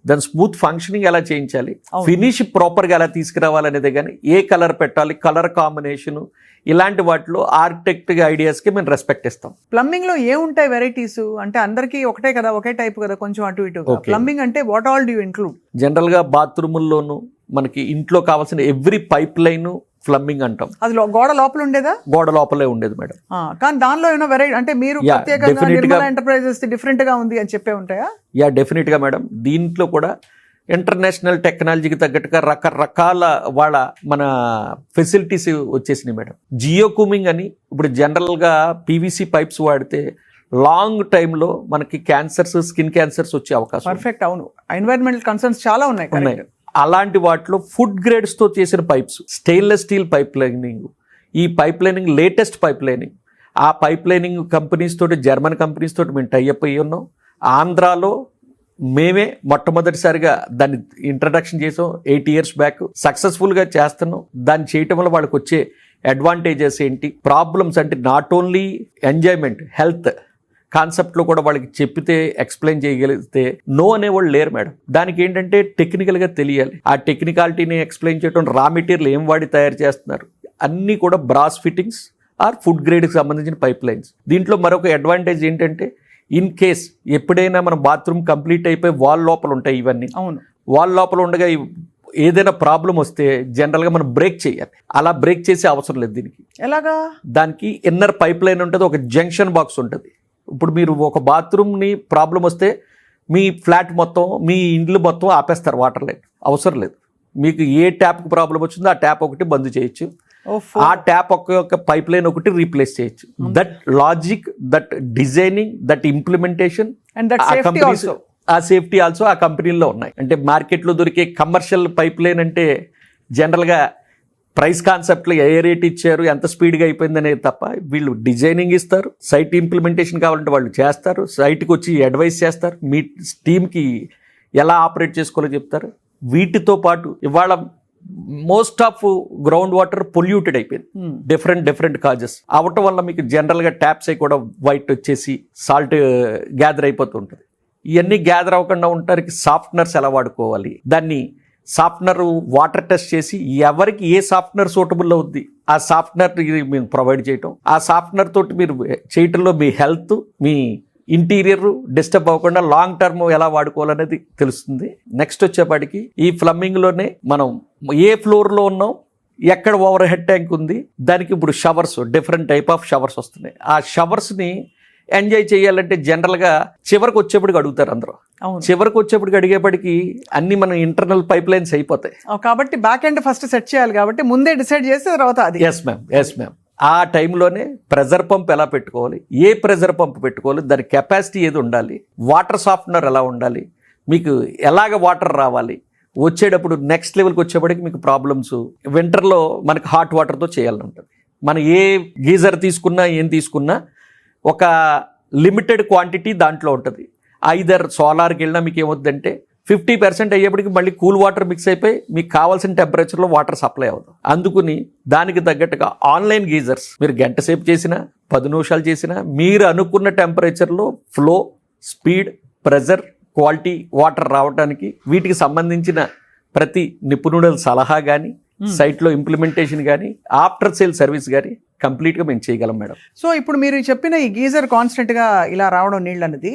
దాని స్మూత్ ఫంక్షనింగ్ ఎలా చేయించాలి, ఫినిష్ ప్రాపర్గా ఎలా తీసుకురావాలనేది, కానీ ఏ కలర్ పెట్టాలి, కలర్ కాంబినేషన్, ఇలాంటి వాటిలో ఆర్కిటెక్ట్ ఐడియాస్కి మేము రెస్పెక్ట్ ఇస్తాం. ప్లంబింగ్ లో ఏముంటాయి వెరైటీస్? అంటే అందరికీ ఒకటే కదా, ఒకే టైప్ కదా, కొంచెం అటు ఇటు. ప్లంబింగ్ అంటే what all do you include? జనరల్గా బాత్రూముల్లోనూ మనకి ఇంట్లో కావాల్సిన ఎవ్రీ పైప్ లైన్ ఫ్లమ్మింగ్ అంటాం. అది గోడ లోపల ఉండేదా? గోడ లోపలే ఉండేది మేడం. కానీ దానిలో ఏమైనా వెరైటీ అంటే మీరు Yeah, ప్రత్యేకంగా definitely నిర్మలా గా- ఎంటర్ప్రైజెస్ డిఫరెంట్ గా ఉంది అని చెప్పే ఉంటాయా? డెఫినెట్గా మేడం. దీంట్లో కూడా ఇంటర్నేషనల్ టెక్నాలజీకి తగ్గట్టుగా రకరకాల వాళ్ళ మన ఫెసిలిటీస్ వచ్చేసినాయి మేడం. జియో కూమింగ్ అని ఇప్పుడు జనరల్గా పీవీసీ పైప్స్ వాడితే లాంగ్ టైంలో మనకి క్యాన్సర్స్, స్కిన్ క్యాన్సర్స్ వచ్చే అవకాశం పర్ఫెక్ట్. అవును, ఎన్వైరన్మెంటల్ కన్సర్న్స్ చాలా ఉన్నాయి. ఉన్నాయి. అలాంటి వాటిలో ఫుడ్ గ్రేడ్స్తో చేసిన pipes, stainless steel pipe lining, ఈ pipe lining latest pipe lining, ఆ పైప్ లైనింగ్ కంపెనీస్ తోటి, జర్మన్ కంపెనీస్ తోటి మేము టైఅప్ అయ్యి ఉన్నాం. ఆంధ్రాలో మేమే మొట్టమొదటిసారిగా దాన్ని ఇంట్రడక్షన్ చేసాం 8 years బ్యాక్. సక్సెస్ఫుల్గా చేస్తున్నాం. దాన్ని చేయటం వల్ల వాళ్ళకి వచ్చే అడ్వాంటేజెస్ ఏంటి, ప్రాబ్లమ్స్ అంటే నాట్ ఓన్లీ ఎంజాయ్మెంట్, హెల్త్ కాన్సెప్ట్లో కూడా వాళ్ళకి చెప్పితే ఎక్స్ప్లెయిన్ చేయగలిగితే నో అనేవాళ్ళు లేరు మేడం. దానికి ఏంటంటే టెక్నికల్గా తెలియాలి. ఆ టెక్నికాలిటీని ఎక్స్ప్లెయిన్ చేయడం, రా మెటీరియల్ ఏం వాడి తయారు చేస్తున్నారు, అన్నీ కూడా బ్రాస్ ఫిట్టింగ్స్ ఆర్ ఫుడ్ గ్రేడ్కి సంబంధించిన పైప్ లైన్స్. దీంట్లో మరొక అడ్వాంటేజ్ ఏంటంటే ఇన్ కేస్ ఎప్పుడైనా మన బాత్రూమ్ కంప్లీట్ అయిపోయి వాల్ లోపల ఉంటాయి ఇవన్నీ. అవును, వాల్ లోపల ఉండగా ఏదైనా ప్రాబ్లం వస్తే జనరల్గా మనం బ్రేక్ చేయాలి. అలా బ్రేక్ చేసే అవసరం లేదు దీనికి. ఎలాగా? దానికి ఇన్నర్ పైప్ లైన్ ఉంటుంది, ఒక జంక్షన్ బాక్స్ ఉంటుంది. ఇప్పుడు మీరు ఒక బాత్రూమ్ని ప్రాబ్లం వస్తే మీ ఫ్లాట్ మొత్తం, మీ ఇండ్లు మొత్తం ఆపేస్తారు వాటర్ లైన్. అవసరం లేదు. మీకు ఏ ట్యాప్కి ప్రాబ్లం వచ్చిందో ఆ ట్యాప్ ఒకటి బంద్ చేయొచ్చు, ఆ ట్యాప్ ఒక పైప్ లైన్ ఒకటి రీప్లేస్ చేయొచ్చు. That logic, that designing, that implementation and that safety also, ఆ సేఫ్టీ ఆల్సో ఆ కంపెనీల్లో ఉన్నాయి. అంటే మార్కెట్లో దొరికే కమర్షియల్ పైప్ లైన్ అంటే జనరల్గా ప్రైస్ కాన్సెప్ట్లో ఏ రేట్ ఇచ్చారు, ఎంత స్పీడ్గా అయిపోయింది అనేది తప్ప, వీళ్ళు డిజైనింగ్ ఇస్తారు, సైట్ ఇంప్లిమెంటేషన్ కావాలంటే వాళ్ళు చేస్తారు, సైట్కి వచ్చి అడ్వైస్ చేస్తారు, మీ టీమ్కి ఎలా ఆపరేట్ చేసుకోవాలో చెప్తారు. వీటితో పాటు ఇవాళ most of ground water polluted అయిపోయింది, డిఫరెంట్ కాజెస్ అవటం వల్ల మీకు జనరల్గా ట్యాప్స్ అయి కూడా వైట్ వచ్చేసి సాల్ట్ గ్యాదర్ అయిపోతుంటుంది. ఇవన్నీ గ్యాదర్ అవ్వకుండా ఉండడానికి సాఫ్ట్నర్స్ ఎలా వాడుకోవాలి, దాన్ని సాఫ్ట్నర్ వాటర్ టెస్ట్ చేసి ఎవరికి ఏ సాఫ్ట్నర్ సూటబుల్ అవుద్ది ఆ సాఫ్ట్నర్ మేము ప్రొవైడ్ చేయటం, ఆ సాఫ్ట్నర్ తోటి మీరు చేయటంలో మీ హెల్త్, మీ ఇంటీరియర్ డిస్టర్బ్ అవ్వకుండా లాంగ్ టర్మ్ ఎలా వాడుకోవాలనేది తెలుస్తుంది. నెక్స్ట్ వచ్చేపాటికి ఈ ఫ్లమ్మింగ్లోనే మనం ఏ ఫ్లోర్లో ఉన్నాం, ఎక్కడ ఓవర్ హెడ్ ట్యాంక్ ఉంది, దానికి ఇప్పుడు showers, different type of showers వస్తున్నాయి. ఆ షవర్స్ని ఎంజాయ్ చేయాలంటే జనరల్గా చివరికి వచ్చేప్పటికి అడుగుతారు అందరూ. చివరికి వచ్చేప్పటికి అడిగేపటికి అన్ని మన ఇంటర్నల్ పైప్ లైన్స్ అయిపోతాయి కాబట్టి బ్యాక్ ఎండ్ ఫస్ట్ సెట్ చేయాలి. కాబట్టి ముందే డిసైడ్ చేస్తే తర్వాత అది. Yes ma'am. ఆ టైంలోనే ప్రెజర్ పంప్ ఎలా పెట్టుకోవాలి, ఏ ప్రెజర్ పంప్ పెట్టుకోవాలి, దాని కెపాసిటీ ఏది ఉండాలి, వాటర్ సాఫ్ట్నర్ ఎలా ఉండాలి, మీకు ఎలాగ వాటర్ రావాలి, వచ్చేటప్పుడు నెక్స్ట్ లెవెల్కి వచ్చేప్పటికి మీకు ప్రాబ్లమ్స్. వింటర్లో మనకి హాట్ వాటర్తో చేయాలని ఉంటుంది. మనం ఏ గీజర్ తీసుకున్నా ఏం తీసుకున్నా ఒక లిమిటెడ్ క్వాంటిటీ దాంట్లో ఉంటుంది. ఐదర్ సోలార్కి వెళ్ళినా మీకు ఏమవుతుందంటే 50% అయ్యేప్పటికి మళ్ళీ కూల్ వాటర్ మిక్స్ అయిపోయి మీకు కావాల్సిన టెంపరేచర్లో వాటర్ సప్లై అవ్వదు. అందుకుని దానికి తగ్గట్టుగా ఆన్లైన్ గీజర్స్ మీరు గంట సేపు చేసినా 10 నిమిషాలు చేసినా మీరు అనుకున్న టెంపరేచర్లో flow, speed, pressure, quality water రావడానికి వీటికి సంబంధించిన ప్రతి నిపుణుల సలహా కానీ, సైట్లో ఇంప్లిమెంటేషన్ కానీ, ఆఫ్టర్ సేల్ సర్వీస్ కానీ కంప్లీట్గా మేము చేయగలం మేడం. సో ఇప్పుడు మీరు చెప్పిన ఈ గీజర్ కాన్స్టెంట్గా ఇలా రావడం నీళ్ళు అనేది,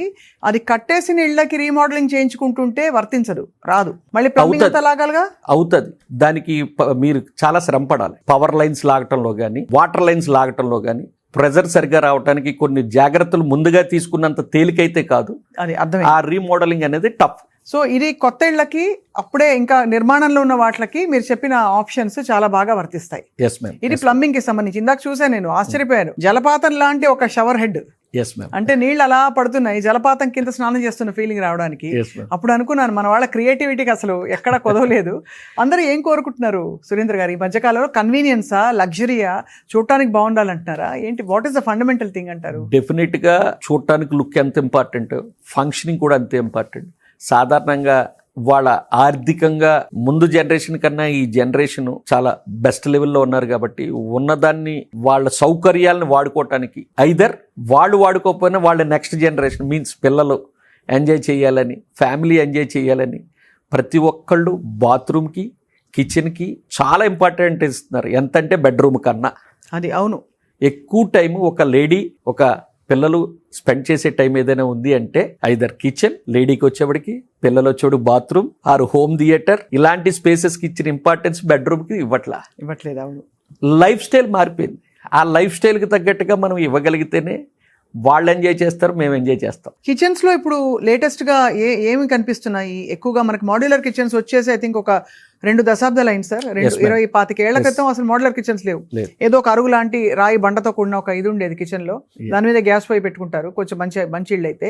అది కట్టేసిన ఇళ్ళకి రీమోడలింగ్ చేయించుకుంటుంటే వర్తించదు, రాదు. మళ్ళీ ప్లంబింగ్ అంతా లాగాలిగా అవుతుంది. దానికి మీరు చాలా శ్రమ పడాలి. పవర్ లైన్స్ లాగటంలో కానీ, వాటర్ లైన్స్ లాగటంలో కానీ, ప్రెజర్ సరిగ్గా రావడానికి కొన్ని జాగ్రత్తలు ముందుగా తీసుకున్నంత తేలికైతే కాదు. అది అర్థం. ఆ రీమోడలింగ్ అనేది టఫ్. సో ఇది కొత్త ఇళ్ళకి, అప్పుడే ఇంకా నిర్మాణంలో ఉన్న వాటికి మీరు చెప్పిన ఆప్షన్స్ చాలా బాగా వర్తిస్తాయి. Yes ma'am. ఇది ప్లంబింగ్ కి సంబంధించి. ఇందాక చూసాను, నేను ఆశ్చర్యపోయాను. జలపాతం లాంటి ఒక షవర్ హెడ్. Yes ma'am. అంటే నీళ్ళు అలా పడుతున్నాయి, జలపాతం కింద స్నానం చేస్తున్న ఫీలింగ్ రావడానికి. అప్పుడు అనుకున్నాను మన వాళ్ళ క్రియేటివిటీకి అసలు ఎక్కడ కొదవలేదు. అందరూ ఏం కోరుకుంటున్నారు సురేంద్ర గారు ఈ మధ్యకాలంలో? కన్వీనియన్సా, లగ్జరీయా, చూడటానికి బాగుండాలంటున్నారా ఏంటి? What is the fundamental thing అంటారు? డెఫినెట్ గా చూడటానికి లుక్ ఎంత ఇంపార్టెంట్, ఫంక్షనింగ్ కూడా అంతే ఇంపార్టెంట్. సాధారణంగా వాళ్ళ ఆర్థికంగా ముందు జనరేషన్ కన్నా ఈ జనరేషన్ చాలా బెస్ట్ లెవెల్లో ఉన్నారు కాబట్టి ఉన్నదాన్ని వాళ్ళ సౌకర్యాలను వాడుకోవటానికి, ఐదర్ వాళ్ళు వాడుకోకపోయినా వాళ్ళ నెక్స్ట్ జనరేషన్ మీన్స్ పిల్లలు ఎంజాయ్ చేయాలని, ఫ్యామిలీ ఎంజాయ్ చేయాలని ప్రతి ఒక్కళ్ళు బాత్రూమ్కి, కిచెన్కి చాలా ఇంపార్టెంట్ ఇస్తున్నారు. ఎంతంటే బెడ్రూమ్ కన్నా. అది అవును. ఎక్కువ టైం ఒక లేడీ, ఒక పిల్లలు స్పెండ్ చేసే టైం ఏదైనా ఉంది అంటే ఐదర్ కిచెన్, లేడీకి వచ్చేప్పటికి పిల్లలు వచ్చేప్పుడు బాత్రూమ్ ఆర్ హోమ్ థియేటర్, ఇలాంటి స్పేసెస్కి ఇచ్చిన ఇంపార్టెన్స్ బెడ్రూమ్కి ఇవ్వట్లేదు. అవును. లైఫ్ స్టైల్ మారిపోయింది. ఆ లైఫ్ స్టైల్కి తగ్గట్టుగా మనం ఇవ్వగలిగితేనే వాళ్ళు ఎంజాయ్ చేస్తారు, మేము ఎంజాయ్ చేస్తాం. కిచెన్స్ లో ఇప్పుడు లేటెస్ట్ గా ఏమి కనిపిస్తున్నాయి? ఎక్కువగా మనకి మాడ్యులర్ కిచెన్స్ వచ్చేసి ఐ థింక్ ఒక 2 దశాబ్దాలు అయింది సార్. Yes, ma'am. 20-25 ఏళ్ల క్రితం అసలు మాడ్యులర్ కిచెన్స్ లేవు. లేదు. ఏదో ఒక అరుగు లాంటి రాయి బండతో కూడిన ఒక ఇది ఉండేది కిచెన్ లో. దాని మీద గ్యాస్ పొయ్యి పెట్టుకుంటారు కొంచెం మంచి ఇళ్ళు అయితే.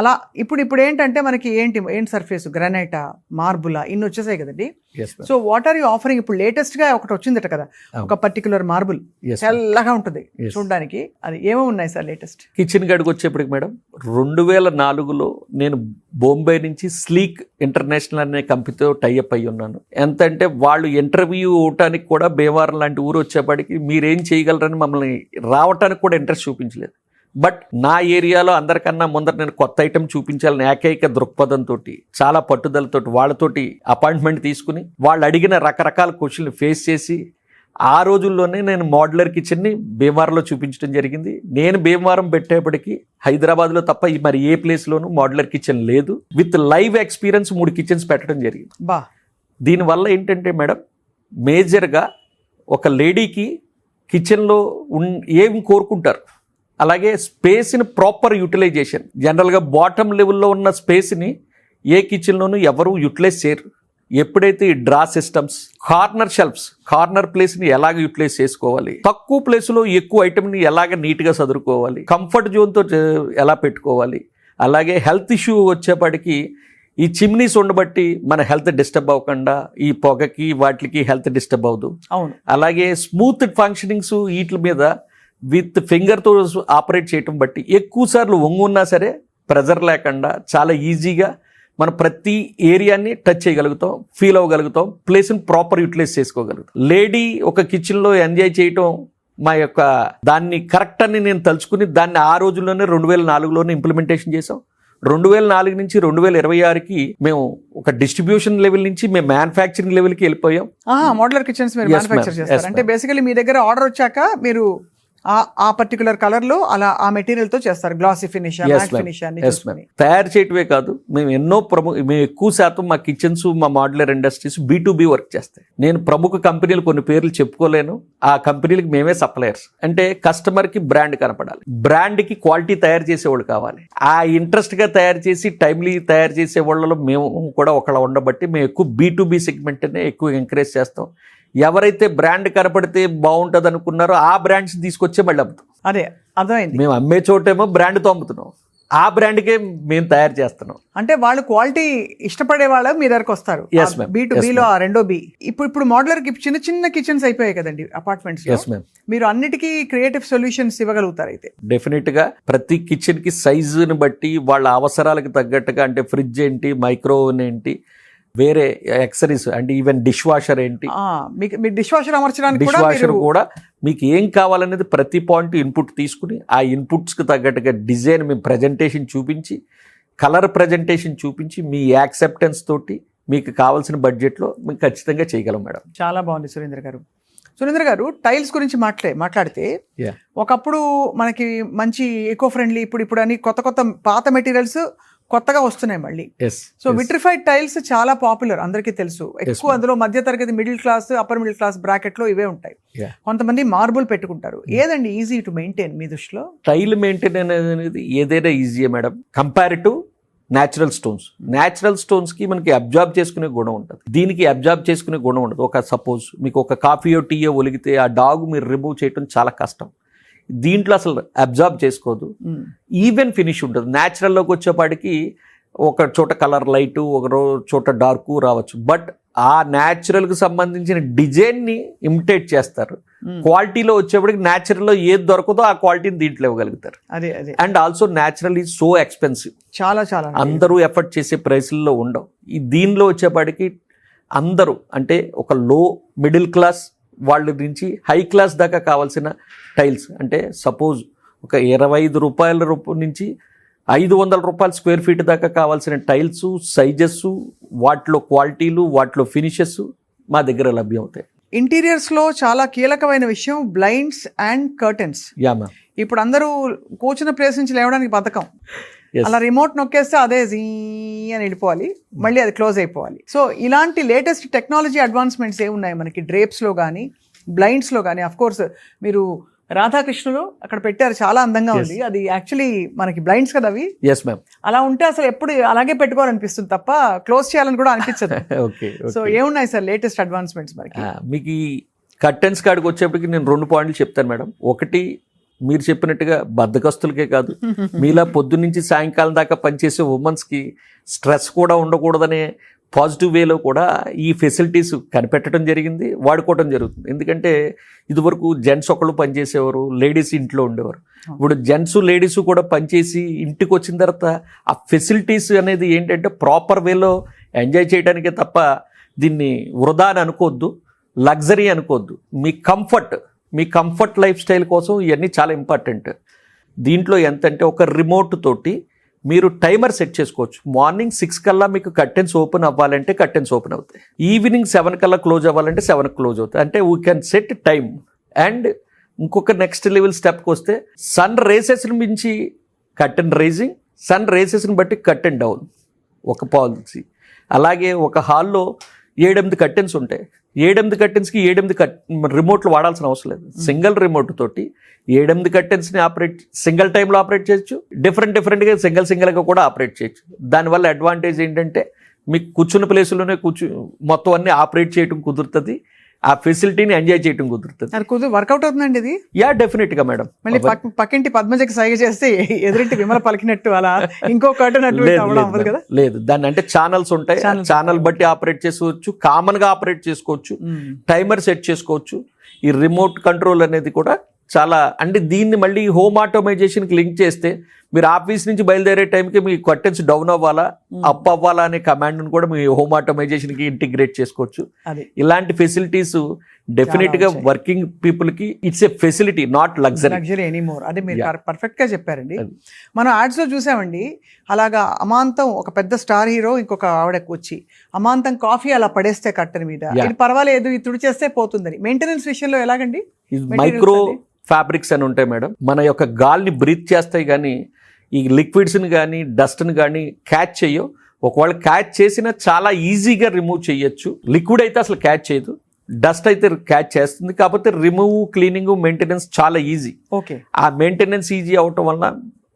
అలా ఇప్పుడు ఏంటంటే మనకి ఏంటి సర్ఫేస్ గ్రానైటా, మార్బులా ఇన్ని వచ్చేసాయి కదండి. Yes, ma'am. So what are you offering? ఇప్పుడు లేటెస్ట్ గా ఒకటి వచ్చిందట కదా, ఒక పర్టికులర్ మార్బుల్ Yes, ma'am. తెల్లగా ఉంటుంది Yes. చూడడానికి. అది ఏమేమి ఉన్నాయి సార్ లేటెస్ట్? కిచెన్ గడికి వచ్చేప్పటికి మేడం 2004లో నేను బొంబే నుంచి స్లీక్ ఇంటర్నేషనల్ అనే కంపెనీతో టైఅప్ అయ్యి ఉన్నాను. ఎంత అంటే వాళ్ళు ఇంటర్వ్యూ అవటానికి కూడా భీమవరం లాంటి ఊరు వచ్చేప్పటికి మీరేం చేయగలరని మమ్మల్ని రావటానికి కూడా ఇంట్రెస్ట్ చూపించలేదు. బట్ నా ఏరియాలో అందరికన్నా ముందర నేను కొత్త ఐటెం చూపించాలని ఏకైక దృక్పథంతో చాలా పట్టుదలతో వాళ్ళతోటి అపాయింట్మెంట్ తీసుకుని వాళ్ళు అడిగిన రకరకాల క్వశ్చన్లు ఫేస్ చేసి ఆ రోజుల్లోనే నేను మోడ్యులర్ కిచెన్ని భీమవరంలో చూపించడం జరిగింది. నేను భీమవరం పెట్టేప్పటికి హైదరాబాద్లో తప్ప మరి ఏ ప్లేస్లోనూ మోడ్యులర్ కిచెన్ లేదు. విత్ లైవ్ ఎక్స్పీరియన్స్ 3 కిచెన్స్ పెట్టడం జరిగింది. బా, దీనివల్ల ఏంటంటే మేడం, మేజర్గా ఒక లేడీకి కిచెన్లో ఏం కోరుకుంటారు, అలాగే స్పేస్ని ప్రాపర్ యూటిలైజేషన్. జనరల్గా బాటమ్ లెవెల్లో ఉన్న స్పేస్ని ఏ కిచెన్లోనూ ఎవరు యూటిలైజ్ చేయరు. ఎప్పుడైతే ఈ draw systems, corner shelves, corner ప్లేస్ని ఎలాగ యూటిలైజ్ చేసుకోవాలి, తక్కువ ప్లేస్లో ఎక్కువ ఐటమ్ని ఎలాగ నీట్గా సదురుకోవాలి, కంఫర్ట్ జోన్తో ఎలా పెట్టుకోవాలి, అలాగే హెల్త్ ఇష్యూ వచ్చేప్పటికి ఈ చిమ్నీస్ ఉండబట్టి మన హెల్త్ డిస్టర్బ్ అవ్వకుండా ఈ పొగకి వాటికి హెల్త్ డిస్టర్బ్ అవ్వదు. అవును. అలాగే స్మూత్ ఫంక్షనింగ్స్ వీటి మీద విత్ ఫింగర్తో ఆపరేట్ చేయటం బట్టి ఎక్కువ సార్లు వంగున్నా సరే ప్రెజర్ లేకుండా చాలా ఈజీగా మనం ప్రతి ఏరియాని టచ్ చేయగలుగుతాం, ఫీల్ అవ్వగలుగుతాం, ప్లేస్ని ప్రాపర్ యూటిలైజ్ చేసుకోగలుగుతాం. లేడీ ఒక కిచెన్లో ఎంజాయ్ చేయటం మా యొక్క దాన్ని కరెక్ట్ అని నేను తలుచుకుని దాన్ని ఆ రోజుల్లోనే 2004లోనే ఇంప్లిమెంటేషన్ చేసాం. 2004 నుంచి 2026కి మేము ఒక డిస్ట్రిబ్యూషన్ లెవెల్ నుంచి మేము మ్యానుఫ్యాక్చరింగ్ లెవెల్కి వెళ్ళిపోయాం. మోడ్యులర్ కిచెన్స్ మీరు Yes, మ్యానుఫ్యాక్చర్ ma'am. చేస్తారు Yes, అంటే ma'am. బేసికలీ మీ దగ్గర ఆర్డర్ వచ్చాక మీరు ఆ పర్టికులర్ కలర్ లో అలా ఆ మెటీరియల్ తో చేస్తారు, గ్లాసీ ఫినిష్, మ్యాట్ ఫినిష్ అన్ని చూసుకొని. తయారు చేయటమే కాదు, మేము ఎన్నో మేము ఎక్కువ శాతం మా కిచెన్స్, మా మాడ్యులర్ ఇండస్ట్రీస్ B2B వర్క్ చేస్తాయి. నేను ప్రముఖ కంపెనీలు కొన్ని పేర్లు చెప్పుకోలేను. ఆ కంపెనీలకు మేమే సప్లయర్స్. అంటే కస్టమర్కి బ్రాండ్ కనపడాలి, బ్రాండ్కి క్వాలిటీ తయారు చేసేవాళ్ళు కావాలి. ఆ ఇంట్రెస్ట్గా తయారు చేసి టైమ్లీ తయారు చేసే వాళ్ళలో మేము కూడా ఒకళ్ళ ఉండబట్టి మేము ఎక్కువ B2B సెగ్మెంట్నే ఎక్కువ ఎంకరేజ్ చేస్తాం. ఎవరైతే బ్రాండ్ కనపడితే బాగుంటుంది అనుకున్నారో ఆ బ్రాండ్స్ తీసుకొచ్చే మళ్ళీ అమ్ముతాం. అదే అర్థమైంది. మేము అమ్మే చోటేమో బ్రాండ్తో అమ్ముతున్నాం, ఆ బ్రాండ్కే మేము తయారు చేస్తున్నాం. అంటే వాళ్ళు క్వాలిటీ ఇష్టపడే వాళ్ళు మీ దగ్గరకు వస్తారు. Yes, ma'am. B2Bలో ఆ రెండో B. ఇప్పుడు మోడ్యులర్ కి చిన్న కిచెన్స్ అయిపోయాయి కదండి అపార్ట్మెంట్స్. Yes, ma'am. మీరు అన్నిటికీ క్రియేటివ్ సొల్యూషన్స్ ఇవ్వగలుగుతారు అయితే. డెఫినెట్గా ప్రతి కిచెన్కి సైజుని బట్టి వాళ్ళ అవసరాలకు తగ్గట్టుగా, అంటే ఫ్రిడ్జ్ ఏంటి, మైక్రోవేవ్ ఏంటి, వేరే యాక్సరీస్ అంటే ఈవెన్ డిష్ వాషర్ ఏంటి, మీరు డిష్ వాషర్ అమర్చడానికి డిష్ వాషర్ కూడా మీకు ఏం కావాలనేది ప్రతి పాయింట్ ఇన్పుట్ తీసుకుని ఆ ఇన్పుట్స్కి తగ్గట్టుగా డిజైన్ మేము ప్రజెంటేషన్ చూపించి, కలర్ ప్రజెంటేషన్ చూపించి మీ యాక్సెప్టెన్స్ తోటి మీకు కావాల్సిన బడ్జెట్లో మేము ఖచ్చితంగా చేయగలం మేడం. చాలా బాగుంది సురేంద్ర గారు. సురేంద్ర గారు, టైల్స్ గురించి మాట్లాడితే ఒకప్పుడు మనకి మంచి ఎకో ఫ్రెండ్లీ, ఇప్పుడు అని కొత్త పాత మెటీరియల్స్ కొత్తగా వస్తున్నాయి మళ్ళీ. సో విట్రిఫైడ్ టైల్స్ చాలా పాపులర్, అందరికీ తెలుసు. ఎక్కువ అందులో మధ్య తరగతి, middle class, upper middle class bracket లో ఇవే ఉంటాయి. కొంతమంది మార్బుల్ పెట్టుకుంటారు. ఏదండి ఈజీ టు మెయింటైన్ మీ దృష్టిలో? టైల్ మెయింటైన్ అనేది ఏదైనా ఈజీయే madam, comparative natural stones. Natural స్టోన్స్కి మనకి అబ్జార్బ్ చేసుకునే గుణం ఉంటుంది, దీనికి అబ్జార్బ్ చేసుకునే గుణం ఉండదు. ఒక సపోజ్ మీకు ఒక కాఫీయో టీయో ఒలిగితే ఆ డాగ్ మీరు రిమూవ్ చేయడం చాలా కష్టం. దీంట్లో అసలు అబ్జార్బ్ చేసుకోదు, ఈవెన్ ఫినిష్ ఉంటుంది. న్యాచురల్లోకి వచ్చేపాటికి ఒక చోట కలర్ లైటు, ఒక చోట డార్కు రావచ్చు. బట్ ఆ న్యాచురల్కి సంబంధించిన డిజైన్ని ఇమిటేట్ చేస్తారు. క్వాలిటీలో వచ్చేప్పటికి న్యాచురల్లో ఏది దొరకదో ఆ క్వాలిటీని దీంట్లో ఇవ్వగలుగుతారు. And also natural is so expensive, చాలా అందరూ ఎఫర్ట్ చేసే ప్రైస్ల్లో ఉండవు. ఈ దీనిలో వచ్చేపాటికి అందరూ అంటే ఒక లో మిడిల్ క్లాస్ వాళ్ళ నుంచి హై క్లాస్ దాకా కావాల్సిన టైల్స్, అంటే సపోజ్ ఒక 25 రూపాయల నుంచి 500 రూపాయల స్క్వేర్ ఫీట్ దాకా కావాల్సిన టైల్స్, సైజెస్, వాటిలో క్వాలిటీలు, వాటిలో ఫినిషెస్ మా దగ్గర లభ్యం అవుతాయి. ఇంటీరియర్స్ లో చాలా కీలకమైన విషయం బ్లైండ్స్ అండ్ కర్టెన్స్. ఇప్పుడు అందరూ కూర్చున్న ప్లేస్ నుంచి లేవడానికి బతకం, అలా రిమోట్ నొక్కేస్తే అదే జీ అని వెళ్ళిపోవాలి, మళ్ళీ అది క్లోజ్ అయిపోవాలి. సో ఇలాంటి లేటెస్ట్ టెక్నాలజీ అడ్వాన్స్మెంట్స్ ఏమున్నాయి మనకి డ్రేప్స్ లో కానీ బ్లైండ్స్లో కానీ అఫ్ కోర్స్ మీరు రాధాకృష్ణులు అక్కడ పెట్టారు, చాలా అందంగా ఉంది. అది యాక్చువల్లీ మనకి బ్లైండ్స్ కదా అవి. Yes ma'am. అలా ఉంటే అసలు ఎప్పుడు అలాగే పెట్టుకోవాలనిపిస్తుంది తప్ప క్లోజ్ చేయాలని కూడా అనిపించదు. ఓకే. సో ఏమున్నాయి సార్ లేటెస్ట్ అడ్వాన్స్మెంట్స్ మనకి? మీకు ఈ కర్టెన్స్ కాడికి వచ్చేప్పటికి నేను 2 పాయింట్లు చెప్తాను మేడం. ఒకటి, మీరు చెప్పినట్టుగా బద్దకస్తులకే కాదు, మీలా పొద్దు నుంచి సాయంకాలం దాకా పనిచేసే ఉమెన్స్కి స్ట్రెస్ కూడా ఉండకూడదనే పాజిటివ్ వేలో కూడా ఈ ఫెసిలిటీస్ కనిపెట్టడం జరిగింది, వాడుకోవడం జరుగుతుంది. ఎందుకంటే ఇదివరకు జెంట్స్ ఒకళ్ళు పనిచేసేవారు, లేడీస్ ఇంట్లో ఉండేవారు. ఇప్పుడు జెంట్స్ లేడీస్ కూడా పనిచేసి ఇంటికి వచ్చిన తర్వాత ఆ ఫెసిలిటీస్ అనేది ఏంటంటే ప్రాపర్ వేలో ఎంజాయ్ చేయడానికే తప్ప దీన్ని వృధా అని అనుకోవద్దు, లగ్జరీ అనుకోవద్దు. మీ కంఫర్ట్ లైఫ్ స్టైల్ కోసం ఇవన్నీ చాలా ఇంపార్టెంట్. దీంట్లో ఎంతంటే ఒక రిమోట్ తోటి మీరు టైమర్ సెట్ చేసుకోవచ్చు. మార్నింగ్ 6 కల్లా మీకు కర్టెన్స్ ఓపెన్ అవ్వాలంటే కర్టెన్స్ ఓపెన్ అవుతాయి, ఈవినింగ్ 7 కల్లా క్లోజ్ అవ్వాలంటే 7 క్లోజ్ అవుతాయి. అంటే we can set time. And ఇంకొక నెక్స్ట్ లెవెల్ స్టెప్కి వస్తే సన్ రేసెస్ని మించి కర్టెన్ రైజింగ్, సన్ రేసెస్ని బట్టి కర్టెన్ డౌన్ ఒక పాలసీ. అలాగే ఒక హాల్లో 7-8 కర్టెన్స్ ఉంటాయి. 7-8 కర్టెన్స్కి 7 రిమోట్లు వాడాల్సిన అవసరం లేదు. సింగిల్ రిమోట్ తోటి 7-8 కర్టెన్స్ని సింగిల్ టైంలో ఆపరేట్ చేయొచ్చు, డిఫరెంట్గా సింగిల్గా కూడా ఆపరేట్ చేయొచ్చు. దానివల్ల అడ్వాంటేజ్ ఏంటంటే మీకు కూర్చున్న ప్లేసులోనే మొత్తం అన్ని ఆపరేట్ చేయడం కుదురుతుంది, ఆ ఫెసిలిటీని ఎంజాయ్ చేయడం కుదురుతుంది. అది వర్కౌట్ అవుతుందండి ఇది? యా, డెఫినెట్గా మేడం. మళ్ళీ పక్కింటి పద్మజకి సైగ చేస్తే ఎదురింటి విమల పలికినట్టు అలా ఇంకో కర్టెన్ అవ్వదు కదా? లేదు, దాన్ని అంటే ఛానల్స్ ఉంటాయి, ఛానల్ బట్టి ఆపరేట్ చేసుకోవచ్చు, కామన్గా ఆపరేట్ చేసుకోవచ్చు, టైమర్ సెట్ చేసుకోవచ్చు. ఈ రిమోట్ కంట్రోల్ అనేది కూడా చాలా, అంటే దీన్ని మళ్ళీ హోమ్ ఆటోమైజేషన్కి లింక్ చేస్తే మీరు ఆఫీస్ నుంచి బయలుదేరే టైంకి మీ కర్టెన్స్ డౌన్ అవ్వాలా అప్ అవ్వాలా అనే కమాండ్ని కూడా మీ హోమ్ ఆటోమైజేషన్కి ఇంటిగ్రేట్ చేసుకోవచ్చు. ఇలాంటి ఫెసిలిటీస్ డెఫినెట్గా వర్కింగ్ పీపుల్కి it's a facility, not luxury anymore. అదే మీరు పర్ఫెక్ట్గా చెప్పారండి. మనం యాడ్స్లో చూసామండి, అలాగా అమాంతం ఒక పెద్ద స్టార్ హీరో ఇంకొక ఆవిడకు వచ్చి అమాంతం కాఫీ అలా పడేస్తే కట్టెన్ మీద, ఇది పర్వాలేదు ఇది తుడిచేస్తే పోతుందని. మెయింటెనెన్స్ విషయంలో ఎలాగండి? మైక్రో ఫ్యాబ్రిక్స్ అని ఉంటాయి మేడం, మన యొక్క గాలిని బ్రీత్ చేస్తాయి, కానీ ఈ లిక్విడ్స్ని కానీ డస్ట్ని కానీ క్యాచ్ చేయవు. ఒకవేళ క్యాచ్ చేసినా చాలా ఈజీగా రిమూవ్ చేయొచ్చు. లిక్విడ్ అయితే అసలు క్యాచ్ చేయదు, డస్ట్ అయితే క్యాచ్ చేస్తుంది. కాకపోతే రిమూవ్, క్లీనింగ్, మెయింటెనెన్స్ చాలా ఈజీ. ఓకే, ఆ మెయింటెనెన్స్ ఈజీ అవటం వల్ల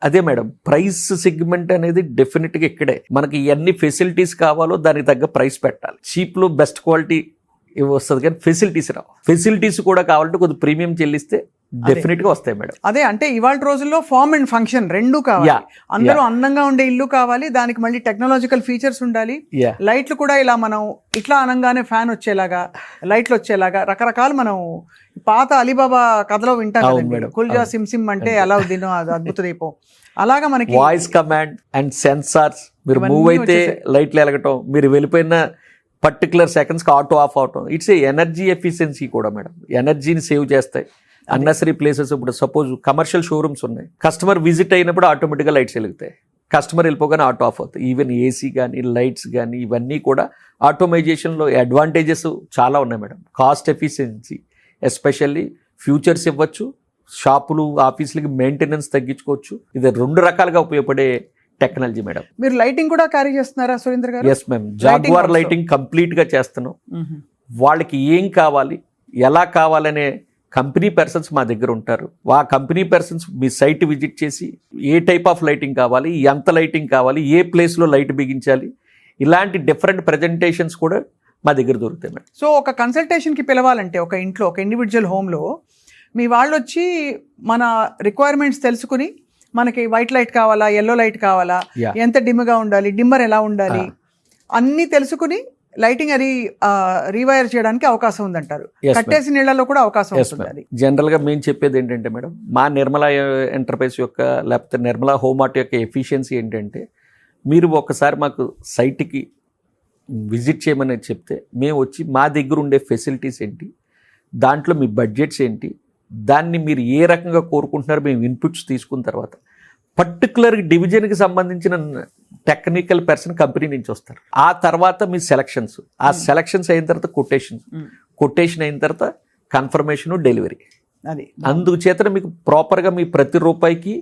అదే మేడం ప్రైస్ సెగ్మెంట్ అనేది డెఫినెట్గా ఇక్కడే. మనకి ఎన్ని ఫెసిలిటీస్ కావాలో దానికి తగ్గ ప్రైస్ పెట్టాలి. చీప్లో బెస్ట్ క్వాలిటీ వస్తుంది, కానీ ఫెసిలిటీస్ రావు. ఫెసిలిటీస్ కూడా కావాలంటే కొద్దిగా ప్రీమియం చెల్లిస్తే డెఫినెట్ గా వస్తాయి మేడం. అదే అంటే ఇవాళ రోజుల్లో ఫార్మ్ అండ్ ఫంక్షన్ రెండు కావాలి. అందరూ అందంగా ఉండే ఇల్లు కావాలి, దానికి మళ్ళీ టెక్నాలజికల్ ఫీచర్స్ ఉండాలి. లైట్లు కూడా ఇలా మనం ఇట్లా అనగానే ఫ్యాన్ వచ్చేలాగా, లైట్లు వచ్చేలాగా రకరకాలు. మనం పాత అలీబాబా కథలో వింటాం కదండి, కుల్జా సిమ్ సిమ్ అంటే అలావుద్దీన్ అద్భుత దీపం, అలాగా మనకి వాయిస్ కమాండ్ అండ్ సెన్సార్స్. మీరు మూవ్ అయితే లైట్లు వెలగటం, మీరు వెళ్ళిపోయిన పర్టికులర్ సెకండ్స్కి ఆటో ఆఫ్ అవటం. ఇట్స్ ఏ ఎనర్జీ ఎఫిషియన్సీ కూడా మేడం, ఎనర్జీని సేవ్ చేస్తాయి. అన్నెసరీ ప్లేసెస్, ఇప్పుడు సపోజ్ కమర్షియల్ షోరూమ్స్ ఉన్నాయి, కస్టమర్ విజిట్ అయినప్పుడు ఆటోమేటిక్గా లైట్స్ వెలుగుతాయి, కస్టమర్ వెళ్ళిపోగానే ఆటో ఆఫ్ అవుతాయి. ఈవెన్ ఏసీ కానీ లైట్స్ కానీ ఇవన్నీ కూడా ఆటోమైజేషన్లో అడ్వాంటేజెస్ చాలా ఉన్నాయి madam. Cost efficiency especially futures ఇవ్వచ్చు, షాపులు ఆఫీసులకి మెయింటెనెన్స్ తగ్గించుకోవచ్చు. ఇది 2 రకాలుగా ఉపయోగపడే టెక్నాలజీ మేడం. మీరు లైటింగ్ కూడా క్యారీ చేస్తున్నారా సురేంద్ర గారు? ఎస్ మ్యామ్, జాగ్వార్ లైటింగ్ కంప్లీట్గా చేస్తున్నాం. వాళ్ళకి ఏం కావాలి, ఎలా కావాలనే కంపెనీ పర్సన్స్ మా దగ్గర ఉంటారు. ఆ కంపెనీ పర్సన్స్ మీ సైట్ విజిట్ చేసి ఏ టైప్ ఆఫ్ లైటింగ్ కావాలి, ఎంత లైటింగ్ కావాలి, ఏ ప్లేస్లో లైట్ బిగించాలి, ఇలాంటి డిఫరెంట్ ప్రజెంటేషన్స్ కూడా మా దగ్గర దొరుకుతాయి మేడం. సో ఒక కన్సల్టేషన్కి పిలవాలంటే ఒక ఇంట్లో, ఒక ఇండివిజువల్ హోమ్లో మీ వాళ్ళు వచ్చి మన రిక్వైర్మెంట్స్ తెలుసుకుని మనకి వైట్ లైట్ కావాలా, ఎల్లో లైట్ కావాలా, ఎంత డిమ్గా ఉండాలి, డిమ్మర్ ఎలా ఉండాలి, అన్నీ తెలుసుకుని లైటింగ్ అది రీవైర్ చేయడానికి అవకాశం ఉందంటారు. కట్టేసి నీళ్లలో కూడా అవకాశం ఉంటుంది. జనరల్గా మేము చెప్పేది ఏంటంటే మేడం, మా నిర్మలా ఎంటర్ప్రైజ్ యొక్క లేకపోతే నిర్మలా హోమ్ ఆర్ట్ యొక్క ఎఫిషియన్సీ ఏంటంటే, మీరు ఒకసారి మాకు సైట్కి విజిట్ చేయమని చెప్తే మేము వచ్చి మా దగ్గర ఉండే ఫెసిలిటీస్ ఏంటి, దాంట్లో మీ బడ్జెట్స్ ఏంటి, దాన్ని మీరు ఏ రకంగా కోరుకుంటున్నారో మేము ఇన్పుట్స్ తీసుకున్న తర్వాత పర్టికులర్ డివిజన్కి సంబంధించిన టెక్నికల్ పర్సన్ కంపెనీ నుంచి వస్తారు. ఆ తర్వాత మీ సెలక్షన్స్, ఆ సెలక్షన్స్ అయిన తర్వాత కొటేషన్ అయిన తర్వాత కన్ఫర్మేషన్, డెలివరీ. అది అందుచేత మీకు ప్రాపర్గా మీ ప్రతి రూపాయికి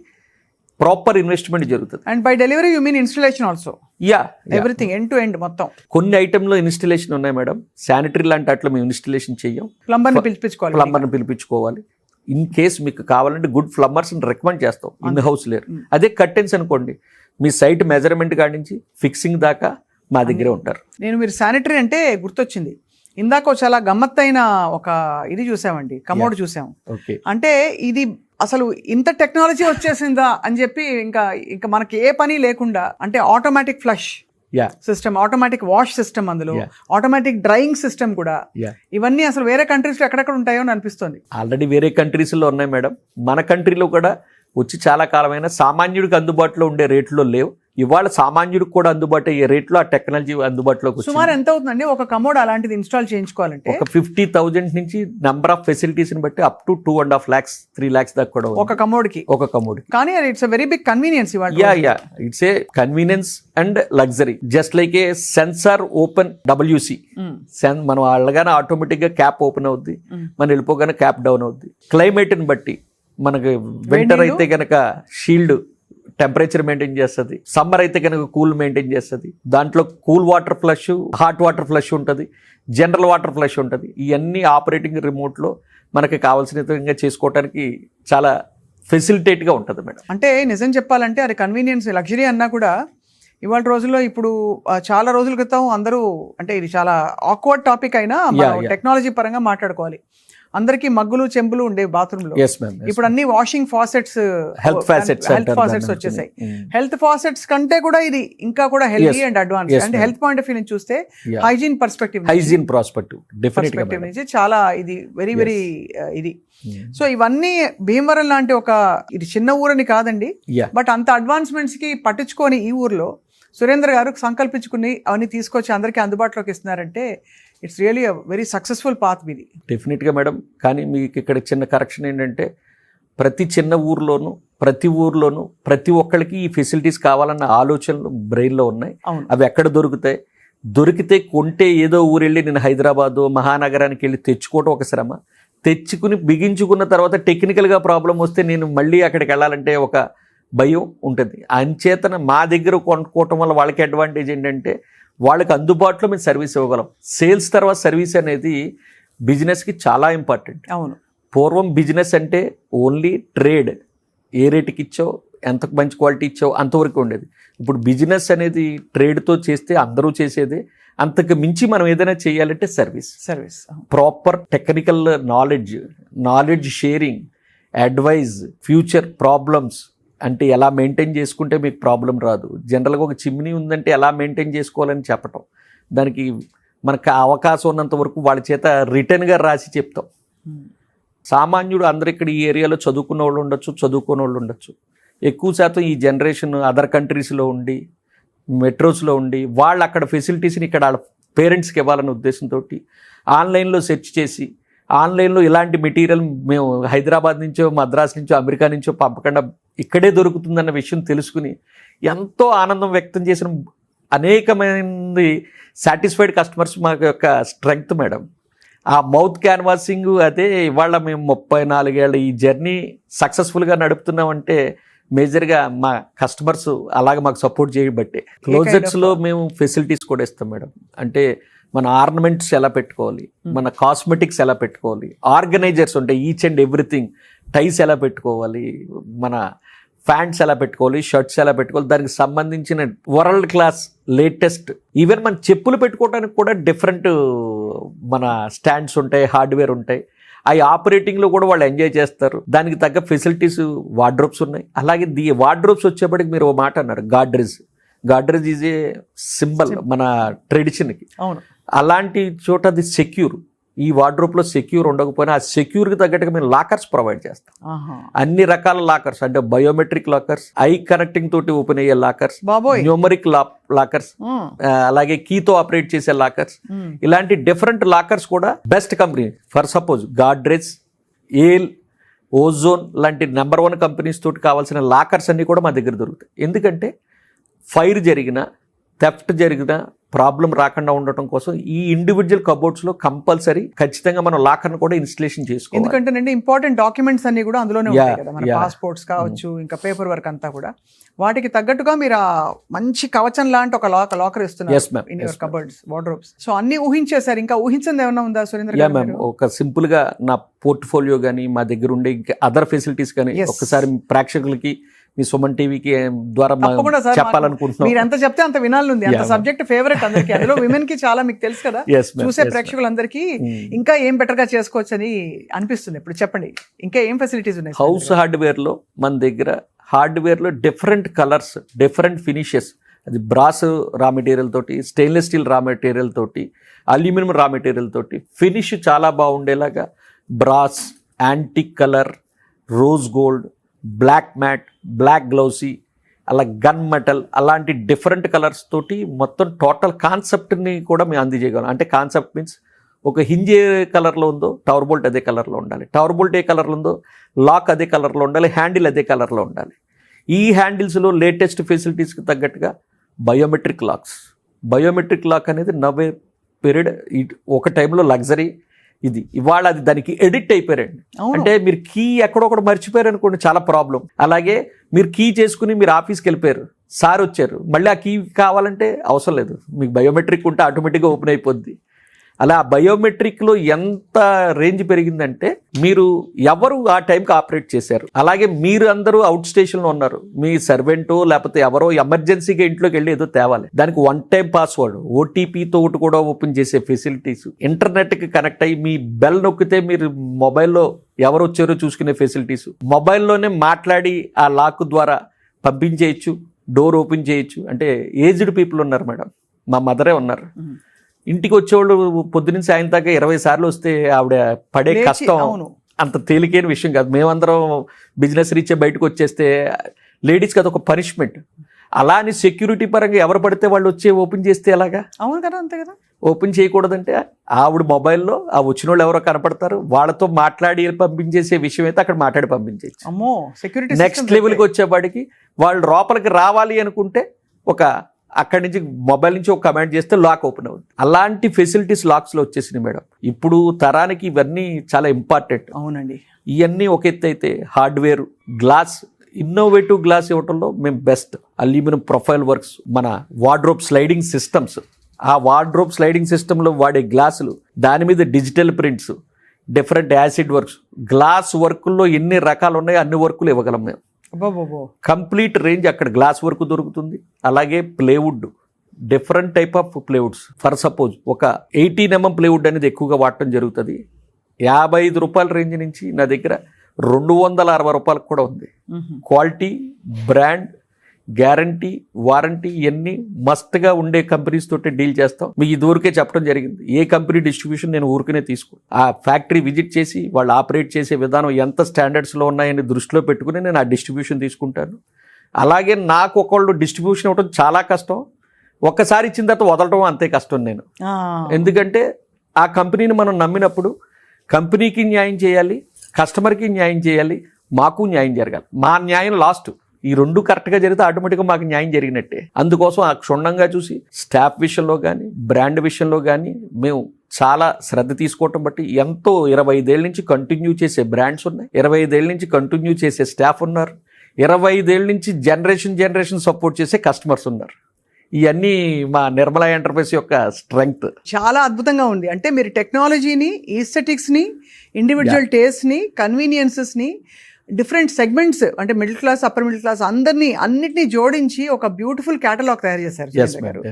ప్రాపర్ ఇన్వెస్ట్మెంట్ జరుగుతుంది. And by delivery you mean installation also, yeah, everything end to end మొత్తం. కొన్ని ఐటెంలో ఇన్స్టలేషన్ ఉన్నాయి మేడం, శానిటరీ లాంటి అట్లా మేము ఇన్స్టలేషన్ చెయ్యం, ప్లంబర్ని పిలిపించుకోవాలి. ప్లంబర్ని పిలిపించుకోవాలి. ఇన్ కేస్ మీకు కావాలంటే గుడ్ ప్లంబర్స్ రికమెండ్ చేస్తాం, ఇన్ హౌస్ లేరు. అదే కర్టెన్స్ అనుకోండి, మీ సైట్ మెజర్మెంట్ కాడి నుంచి ఫిక్సింగ్ దాకా మా దగ్గరే ఉంటారు. మీరు శానిటరీ అంటే గుర్తొచ్చింది, ఇందాక చాలా గమ్మత్తైన ఒక ఇది చూసామండి, కమోడ్ చూసాం. ఓకే, అంటే ఇది అసలు ఇంత టెక్నాలజీ వచ్చేసిందా అని చెప్పి ఇంకా మనకి ఏ పని లేకుండా, అంటే automatic flush yeah system, automatic wash system, అందులో ఆటోమేటిక్ డ్రైయింగ్ సిస్టమ్ కూడా. ఇవన్నీ అసలు వేరే కంట్రీస్ లో ఎక్కడెక్కడ ఉంటాయో అని అనిపిస్తుంది. ఆల్రెడీ వేరే కంట్రీస్ లో ఉన్నాయి మేడం, మన కంట్రీలో కూడా వచ్చి చాలా కాలమైన సామాన్యుడికి అందుబాటులో ఉండే రేట్లో లేవు. ఇవాళ సామాన్యుడికి కూడా అందుబాటు అయ్యే రేట్లో ఆ టెక్నాలజీ అందుబాటులోకి సుమారు ఎంత అవుతుందండి ఒక కమోడ్ అలాంటిది ఇన్స్టాల్ చేయించుకోవాలంటే? ఒక 50,000 నుంచి నెంబర్ ఆఫ్ ఫెసిలిటీస్ ని బట్టి అప్ టు 2.5 lakhs 3 lakhs దాకా కూడా ఒక కమోడ్కి. కానీ it's a very big convenience. Yeah it's a convenience and luxury, just like a sensor open WC. మనం అళ్ళగానే ఆటోమేటిక్ గా క్యాప్ ఓపెన్ అవుద్ది, మనం వెళ్ళిపోగానే క్యాప్ డౌన్ అవుద్ది. క్లైమేట్ ని బట్టి మనకి వింటర్ అయితే కనుక షీల్డ్ టెంపరేచర్ మెయింటైన్ చేస్తుంది, సమ్మర్ అయితే కనుక కూల్ మెయింటైన్ చేస్తుంది. దాంట్లో cool water flush, hot water flush ఉంటుంది, జనరల్ వాటర్ ఫ్లష్ ఉంటుంది. ఇవన్నీ ఆపరేటింగ్ రిమోట్లో మనకి కావాల్సిన విధంగా చేసుకోవడానికి చాలా ఫెసిలిటేట్గా ఉంటుంది మేడం. అంటే నిజం చెప్పాలంటే అది కన్వీనియన్స్, లగ్జరీ అన్నా కూడా ఇవాళ రోజుల్లో ఇప్పుడు చాలా రోజుల క్రితం అందరూ, అంటే ఇది చాలా ఆక్వర్డ్ టాపిక్ అయినా టెక్నాలజీ పరంగా మాట్లాడుకోవాలి. అందరికీ మగ్గులు చెంబులు ఉండేవి బాత్రూమ్ లో, ఇప్పుడు అన్ని వాషింగ్ ఫాసెట్స్, హెల్త్ ఫాసెట్స్ వచ్చేసాయి. హెల్త్ ఫాసెట్స్ కంటే కూడా ఇది ఇంకా కూడా హెల్తీ అండ్ అడ్వాన్స్. అంటే హెల్త్ పాయింట్ ఆఫ్ వ్యూ నుంచి చూస్తే హైజీన్ పర్స్పెక్టివ్ నుంచి చాలా ఇది వెరీ వెరీ ఇది. సో ఇవన్నీ భీమవరం లాంటి ఒక ఇది చిన్న ఊరని కాదండి, బట్ అంత అడ్వాన్స్మెంట్స్ కి పట్టించుకొని ఈ ఊర్లో సురేంద్ర గారు సంకల్పించుకుని అవన్నీ తీసుకొచ్చి అందరికీ అందుబాటులోకి ఇస్తున్నారంటే it's really a very successful path మీది. డెఫినెట్గా మేడం. కానీ మీకు ఇక్కడ చిన్న కరెక్షన్ ఏంటంటే ప్రతి చిన్న ఊర్లోనూ ప్రతి ఒక్కరికి ఈ ఫెసిలిటీస్ కావాలన్న ఆలోచనలు బ్రెయిన్లో ఉన్నాయి. అవి ఎక్కడ దొరుకుతాయి? దొరికితే కొంటే ఏదో ఊరు వెళ్ళి నేను హైదరాబాదు మహానగరానికి వెళ్ళి తెచ్చుకోవడం ఒక శ్రమ. తెచ్చుకుని బిగించుకున్న తర్వాత టెక్నికల్గా ప్రాబ్లం వస్తే నేను మళ్ళీ అక్కడికి వెళ్ళాలంటే ఒక భయం ఉంటుంది. అంచేతన మా దగ్గర కొనుక్కోవటం వల్ల వాళ్ళకి అడ్వాంటేజ్ ఏంటంటే వాళ్ళకి అందుబాటులో మేము సర్వీస్ ఇవ్వగలం. సేల్స్ తర్వాత సర్వీస్ అనేది బిజినెస్కి చాలా ఇంపార్టెంట్. అవును, పూర్వం బిజినెస్ అంటే ఓన్లీ ట్రేడ్, ఏ రేటుకి ఇచ్చావు, ఎంత మంచి క్వాలిటీ ఇచ్చావు అంతవరకు ఉండేది. ఇప్పుడు బిజినెస్ అనేది ట్రేడ్తో చేస్తే అందరూ చేసేదే. అంతకు మించి మనం ఏదైనా చేయాలంటే service, proper technical knowledge sharing, advice, future problems అంటే ఎలా మెయింటైన్ చేసుకుంటే మీకు ప్రాబ్లం రాదు. జనరల్గా ఒక చిమ్నీ ఉందంటే ఎలా మెయింటైన్ చేసుకోవాలని చెప్పటం, దానికి మనకు అవకాశం ఉన్నంత వరకు వాళ్ళ చేత రిటర్న్గా రాసి చెప్తాం. సామాన్యుడు అందరు ఇక్కడ ఈ ఏరియాలో చదువుకున్న వాళ్ళు ఉండొచ్చు, చదువుకున్న వాళ్ళు ఉండొచ్చు. ఎక్కువ శాతం ఈ జనరేషన్ అదర్ కంట్రీస్లో ఉండి మెట్రోస్లో ఉండి వాళ్ళు అక్కడ ఫెసిలిటీస్ని ఇక్కడ వాళ్ళ పేరెంట్స్కి ఇవ్వాలనే ఉద్దేశంతో ఆన్లైన్లో సెర్చ్ చేసి ఆన్లైన్లో ఇలాంటి మెటీరియల్ మేము హైదరాబాద్ నుంచో మద్రాస్ నుంచో అమెరికా నుంచో పంపకుండా ఇక్కడే దొరుకుతుందన్న విషయం తెలుసుకుని ఎంతో ఆనందం వ్యక్తం చేసిన అనేకమంది సాటిస్ఫైడ్ కస్టమర్స్ మా యొక్క స్ట్రెంగ్త్ మేడం. ఆ మౌత్ క్యాన్వాసింగ్ అదే ఇవాళ మేము 34 ఏళ్ళ ఈ జర్నీ సక్సెస్ఫుల్గా నడుపుతున్నామంటే మేజర్గా మా కస్టమర్స్ అలాగే మాకు సపోర్ట్ చేయబట్టే. క్లోజెట్స్లో మేము ఫెసిలిటీస్ కూడా ఇస్తాం మేడం. అంటే మన ఆర్నమెంట్స్ ఎలా పెట్టుకోవాలి, మన కాస్మెటిక్స్ ఎలా పెట్టుకోవాలి, ఆర్గనైజర్స్ ఉంటాయి ఈచ్ అండ్ ఎవ్రీథింగ్, టైస్ ఎలా పెట్టుకోవాలి, మన ప్యాంట్స్ ఎలా పెట్టుకోవాలి, షర్ట్స్ ఎలా పెట్టుకోవాలి, దానికి సంబంధించిన వరల్డ్ క్లాస్ లేటెస్ట్, ఈవెన్ మన చెప్పులు పెట్టుకోవడానికి కూడా డిఫరెంట్ మన స్టాండ్స్ ఉంటాయి, హార్డ్వేర్ ఉంటాయి. అవి ఆపరేటింగ్లో కూడా వాళ్ళు ఎంజాయ్ చేస్తారు. దానికి తగ్గ ఫెసిలిటీస్ వార్డ్రోబ్స్ ఉన్నాయి. అలాగే వార్డ్రోబ్స్ వచ్చేప్పటికి మీరు ఓ మాట అన్నారు, గాడ్రేజ్ ఈజ్ ఏ సింబల్ మన ట్రెడిషన్కి. అవును, అలాంటి చోట అది సెక్యూర్. ఈ వార్డ్రోబ్లో సెక్యూర్ ఉండకపోయినా ఆ సెక్యూర్కి తగ్గట్టుగా మేము లాకర్స్ ప్రొవైడ్ చేస్తాం. అన్ని రకాల లాకర్స్, అంటే బయోమెట్రిక్ లాకర్స్, ఐ కనెక్టింగ్ తోటి ఓపెన్ అయ్యే లాకర్స్, న్యూమరిక్ లాకర్స్, అలాగే కీతో ఆపరేట్ చేసే లాకర్స్, ఇలాంటి డిఫరెంట్ లాకర్స్ కూడా best company. For suppose Godrej, Yale, Ozone లాంటి నెంబర్ 1 కంపెనీస్ తోటి కావాల్సిన లాకర్స్ అన్ని కూడా మా దగ్గర దొరుకుతాయి. ఎందుకంటే ఫైర్ జరిగినా థెఫ్ట్ జరిగిన ప్రాబ్లం రాకుండా ఉండటం కోసం ఈ ఇండివిజువల్ కబోర్డ్స్ లో కంపల్సరీ ఖచ్చితంగా మనం లాకర్ కూడా ఇన్స్టలేషన్ చేసుకోవాలి. ఎందుకంటే ఇంపార్టెంట్ డాక్యుమెంట్స్ అన్ని కూడా అందులోనే ఉంటాయి కదా, మన yeah. పాస్పోర్ట్స్ కావచ్చు, ఇంకా పేపర్ వర్క్ అంతా కూడా. వాటికి తగ్గట్టుగా మీరు ఆ మంచి కవచం లాంటి ఒక లాకర్ Yes, ఇస్తున్నారు ma'am. In Yes, your cupboards, wardrobes. So అన్ని ఊహించేశారు. ఇంకా ఊహించింది ఏమైనా ఉందా సురేంద్ర యా గారు మ్యామ్, మీరు? ఒక సింపుల్ గా నా పోర్ట్ఫోలియో కానీ మా దగ్గర ఉండే ఇంకా అదర్ ఫెసిలిటీస్ కానీ Yes. ఒక్కసారి ప్రేక్షకులకి మీ సుమన్ టీవీకి ద్వారా తప్పకుండా సార్, చెప్పాలనుకుంటున్నాం. మీరు ఎంత చెప్తే అంత వినాలనుంది. అంత Yeah, సబ్జెక్ట్ ఫేవరెట్ అందరికి, అందులో విమెన్ కి చాలా మీకు తెలుసు కదా, Yes, ma'am. చూసే Yes, ma'am. ప్రేక్షకులందరికీ ఇంకా ఏం బెటర్ గా చేసుకోవచ్చు అని అనిపిస్తుంది. ఇప్పుడు చెప్పండి, ఇంకా ఏం ఫెసిలిటీస్ ఉన్నాయి హౌస్ హార్డ్వేర్ లో మన దగ్గర హార్డ్వేర్ లో డిఫరెంట్ కలర్స్, డిఫరెంట్ ఫినిషెస్, అది బ్రాస్ రా మెటీరియల్ తోటి, స్టెయిన్లెస్ స్టీల్ రా మెటీరియల్ తోటి, అల్యూమినియం రా మెటీరియల్ తోటి ఫినిష్ చాలా బాగుండేలాగా brass, antique colour, rose gold, black matte, black glossy, అలా గన్ మెటల్, అలాంటి డిఫరెంట్ కలర్స్ తోటి మొత్తం టోటల్ కాన్సెప్ట్ని కూడా మేము అందజేయగలం. అంటే కాన్సెప్ట్ మీన్స్ ఒక హింజ్ ఏ కలర్లో ఉందో టవర్ బోల్ట్ అదే కలర్లో ఉండాలి, టవర్ బోల్ట్ ఏ కలర్లో ఉందో లాక్ అదే కలర్లో ఉండాలి, హ్యాండిల్ అదే కలర్లో ఉండాలి. ఈ హ్యాండిల్స్లో లేటెస్ట్ ఫెసిలిటీస్కి తగ్గట్టుగా బయోమెట్రిక్ లాక్స్. బయోమెట్రిక్ లాక్ అనేది నవ్వే పీరియడ్, ఒక టైంలో లగ్జరీ. ఇది ఇవాళ అది దానికి ఎడిక్ట్ అయిపోయారండి. అవును. అంటే మీరు కీ ఎక్కడొకటి మర్చిపోయారు అనుకోండి, చాలా ప్రాబ్లం. అలాగే మీరు కీ చేసుకుని మీరు ఆఫీస్కి వెళ్ళిపోయారు, సార్ వచ్చారు, మళ్ళీ ఆ కీ కావాలంటే అవసరం లేదు, మీకు బయోమెట్రిక్ ఉంటే ఆటోమేటిక్గా ఓపెన్ అయిపోద్ది. అలా బయోమెట్రిక్లో ఎంత రేంజ్ పెరిగిందంటే మీరు ఎవరు ఆ టైంకి ఆపరేట్ చేశారు, అలాగే మీరు అందరూ అవుట్ స్టేషన్లో ఉన్నారు, మీ సర్వెంటో లేకపోతే ఎవరో ఎమర్జెన్సీగా ఇంట్లోకి వెళ్ళి ఏదో తేవాలి, దానికి 1 టైం పాస్వర్డ్ ఓటీపీతో కూడా ఓపెన్ చేసే ఫెసిలిటీస్, ఇంటర్నెట్కి కనెక్ట్ అయ్యి మీ బెల్ నొక్కితే మీరు మొబైల్లో ఎవరు వచ్చారో చూసుకునే ఫెసిలిటీస్, మొబైల్లోనే మాట్లాడి ఆ లాక్ ద్వారా పంపించేయచ్చు, డోర్ ఓపెన్ చేయొచ్చు. అంటే ఏజ్డ్ పీపుల్ ఉన్నారు మేడం, మా మదరే ఉన్నారు, ఇంటికి వచ్చేవాళ్ళు పొద్దున్న సాయం దాకా 20 సార్లు వస్తే ఆవిడ పడే లేచి, కష్టం అవును. అంత తేలికైన విషయం కాదు. మేమందరం బిజినెస్ రీచే బయటకు వచ్చేస్తే లేడీస్కి అదొక పనిష్మెంట్. అలా అని సెక్యూరిటీ పరంగా ఎవరు పడితే వాళ్ళు వచ్చి ఓపెన్ చేస్తే ఎలాగా? అవును కదా, అంతే కదా. ఓపెన్ చేయకూడదంటే ఆవిడ మొబైల్లో ఆ వచ్చిన వాళ్ళు ఎవరో కనపడతారు, వాళ్ళతో మాట్లాడి పంపించేసే విషయం అయితే అక్కడ మాట్లాడి పంపించేయచ్చు. అమ్మో, సెక్యూరిటీ నెక్స్ట్ లెవెల్కి వచ్చేపాటికి వాళ్ళు లోపలికి రావాలి అనుకుంటే ఒక అక్కడి నుంచి మొబైల్ నుంచి ఒక కమాండ్ చేస్తే లాక్ ఓపెన్ అవుతుంది. అలాంటి ఫెసిలిటీస్ లాక్స్లో వచ్చేసినాయి మేడం. ఇప్పుడు తరానికి ఇవన్నీ చాలా ఇంపార్టెంట్. అవునండి. ఇవన్నీ ఒక ఎత్తు అయితే హార్డ్వేర్, గ్లాస్, ఇన్నోవేటివ్ గ్లాస్ ఇవ్వడంలో మేము బెస్ట్. అల్యూమినియం ప్రొఫైల్ వర్క్స్, మన వార్డ్రోబ్ స్లైడింగ్ సిస్టమ్స్, ఆ వార్డ్రోబ్ స్లైడింగ్ సిస్టంలో వాడే గ్లాసులు, దాని మీద digital prints, different acid works, glass వర్కుల్లో ఎన్ని రకాలు ఉన్నాయో అన్ని వర్కులు ఇవ్వగలం మేము. కంప్లీట్ రేంజ్ అక్కడ గ్లాస్ వర్క్ దొరుకుతుంది. అలాగే plywood, different type of plywoods. For suppose ఒక 18 mm ప్లేవుడ్ అనేది ఎక్కువగా వాడటం జరుగుతుంది. 55 రూపాయల రేంజ్ నుంచి నా దగ్గర 260 రూపాయలకు కూడా ఉంది. క్వాలిటీ, బ్రాండ్, గ్యారంటీ, వారంటీ ఇవన్నీ మస్ట్గా ఉండే కంపెనీస్ తోటి డీల్ చేస్తాం. మీకు ఇదివరకే చెప్పడం జరిగింది, ఏ కంపెనీ డిస్ట్రిబ్యూషన్ నేను ఊరికనే తీసుకో, ఆ ఫ్యాక్టరీ విజిట్ చేసి వాళ్ళు ఆపరేట్ చేసే విధానం ఎంత స్టాండర్డ్స్లో ఉన్నాయని దృష్టిలో పెట్టుకుని నేను ఆ డిస్ట్రిబ్యూషన్ తీసుకుంటాను. అలాగే నాకు ఒకళ్ళు డిస్ట్రిబ్యూషన్ ఇవ్వడం చాలా కష్టం, ఒక్కసారి ఇచ్చిన తర్వాత వదలడం అంతే కష్టం నేను. ఎందుకంటే ఆ కంపెనీని మనం నమ్మినప్పుడు కంపెనీకి న్యాయం చేయాలి, కస్టమర్కి న్యాయం చేయాలి, మాకు న్యాయం జరగాలి. మా న్యాయం లాస్ట్. ఈ రెండు కరెక్ట్గా జరిగితే ఆటోమేటిక్గా మాకు న్యాయం జరిగినట్టే. అందుకోసం ఆ క్షుణ్ణంగా చూసి స్టాఫ్ విషయంలో కానీ బ్రాండ్ విషయంలో కానీ మేము చాలా శ్రద్ధ తీసుకోవటం బట్టి ఎంతో 25 ఏళ్ళ నుంచి కంటిన్యూ చేసే బ్రాండ్స్ ఉన్నాయి, 25 ఏళ్ళ నుంచి కంటిన్యూ చేసే స్టాఫ్ ఉన్నారు, 25 ఏళ్ళ నుంచి జనరేషన్ సపోర్ట్ చేసే కస్టమర్స్ ఉన్నారు. ఇవన్నీ మా నిర్మలా ఎంటర్ప్రైజ్ యొక్క స్ట్రెంగ్త్. చాలా అద్భుతంగా ఉంది. అంటే మీరు టెక్నాలజీని, ఈస్థెటిక్స్ని, ఇండివిజువల్ టేస్ట్ని, కన్వీనియన్సెస్ని, డిఫరెంట్ సెగ్మెంట్స్ అంటే middle class, upper middle class అన్నిటినీ జోడించి ఒక బ్యూటిఫుల్ క్యాటలాగ్ తయారు చేశారు.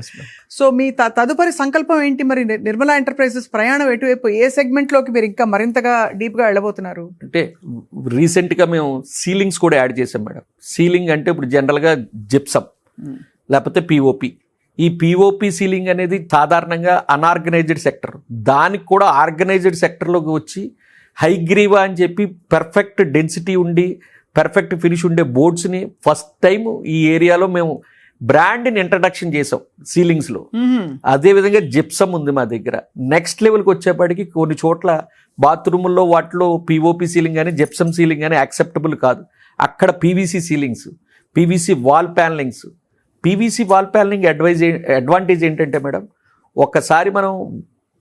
సో మీ తదుపరి సంకల్పం ఏంటి మరి? నిర్మలా ఎంటర్ప్రైజెస్ ప్రయాణం ఎటువైపు, ఏ సెగ్మెంట్లోకి మీరు ఇంకా మరింతగా డీప్గా వెళ్ళబోతున్నారు? అంటే రీసెంట్గా మేము సీలింగ్స్ కూడా యాడ్ చేసాం మేడం. సీలింగ్ అంటే ఇప్పుడు జనరల్గా జిప్సమ్ లేకపోతే పిఓపి. ఈ పిఓపి సీలింగ్ అనేది సాధారణంగా అన్ఆర్గనైజ్డ్ సెక్టర్, దానికి కూడా ఆర్గనైజ్డ్ సెక్టర్లోకి వచ్చి హైగ్రీవా అని చెప్పి పెర్ఫెక్ట్ డెన్సిటీ ఉండి పెర్ఫెక్ట్ ఫినిష్ ఉండే బోర్డ్స్ని ఫస్ట్ టైం ఈ ఏరియాలో మేము బ్రాండ్ని ఇంట్రడక్షన్ చేసాం సీలింగ్స్లో. అదేవిధంగా జిప్సమ్ ఉంది మా దగ్గర. నెక్స్ట్ లెవెల్కి వచ్చేప్పటికి కొన్ని చోట్ల బాత్రూముల్లో వాటిలో పిఓపి సీలింగ్ కానీ జిప్సమ్ సీలింగ్ కానీ యాక్సెప్టబుల్ కాదు. అక్కడ PVC ceilings, PVC wall panelings, PVC wall paneling advantage ఏంటంటే మేడం, ఒక్కసారి మనం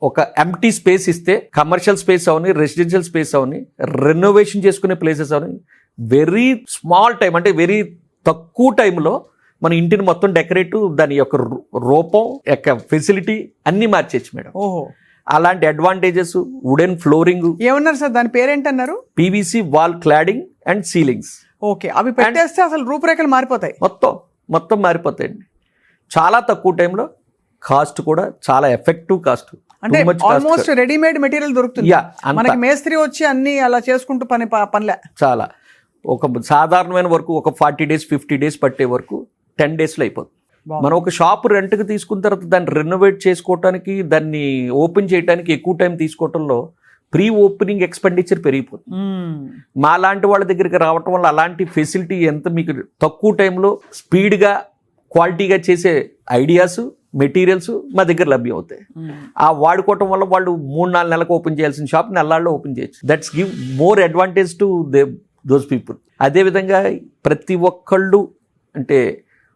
ఒక ఎంటీ స్పేస్ ఇస్తే కమర్షియల్ స్పేస్ అవని, రెసిడెన్షియల్ స్పేస్ అవని, రెనోవేషన్ చేసుకునే ప్లేసెస్ అవని, వెరీ స్మాల్ టైం అంటే వెరీ తక్కువ టైంలో మన ఇంటిని మొత్తం డెకరేట్, దాని యొక్క రూపం యొక్క ఫెసిలిటీ అన్నీ మార్చేచ్చు మేడం. ఓహో, అలాంటి అడ్వాంటేజెస్, వుడెన్ ఫ్లోరింగ్. ఏమన్నారు సార్ దాని పేరేంటన్నారు? PVC wall cladding and ceilings. Okay, అవి పెట్టేస్తే అసలు రూపురేఖలు మారిపోతాయి, మొత్తం మారిపోతాయండి. చాలా తక్కువ టైంలో, కాస్ట్ కూడా చాలా ఎఫెక్టివ్ కాస్ట్. అంటే ఆల్మోస్ట్ రెడీమేడ్ మెటీరియల్ దొరుకుతుంది. మనకి మేస్త్రి వచ్చి అన్ని అలా చేసుకుంటూ పనిలే. చాలా ఒక సాధారణమైన వరకు ఒక 40 days 50 days పట్టే వరకు 10 daysలో అయిపోతుంది. మనం ఒక షాప్ రెంట్కి తీసుకున్న తర్వాత దాన్ని రెనోవేట్ చేసుకోవటానికి, దాన్ని ఓపెన్ చేయడానికి ఎక్కువ టైం తీసుకోవటంలో ప్రీ ఓపెనింగ్ ఎక్స్పెండిచర్ పెరిగిపోతుంది. మా లాంటి వాళ్ళ దగ్గరికి రావటం వల్ల అలాంటి ఫెసిలిటీ ఎంత మీకు తక్కువ టైంలో స్పీడ్గా క్వాలిటీగా చేసే ఐడియాస్, మెటీరియల్స్ మా దగ్గర లభ్యం అవుతాయి. ఆ వాడుకోవటం వల్ల వాళ్ళు 3-4 నెలలకు ఓపెన్ చేయాల్సిన షాప్ నెలల్లో ఓపెన్ చేయొచ్చు. That's give more advantage to those people. అదేవిధంగా ప్రతి ఒక్కళ్ళు అంటే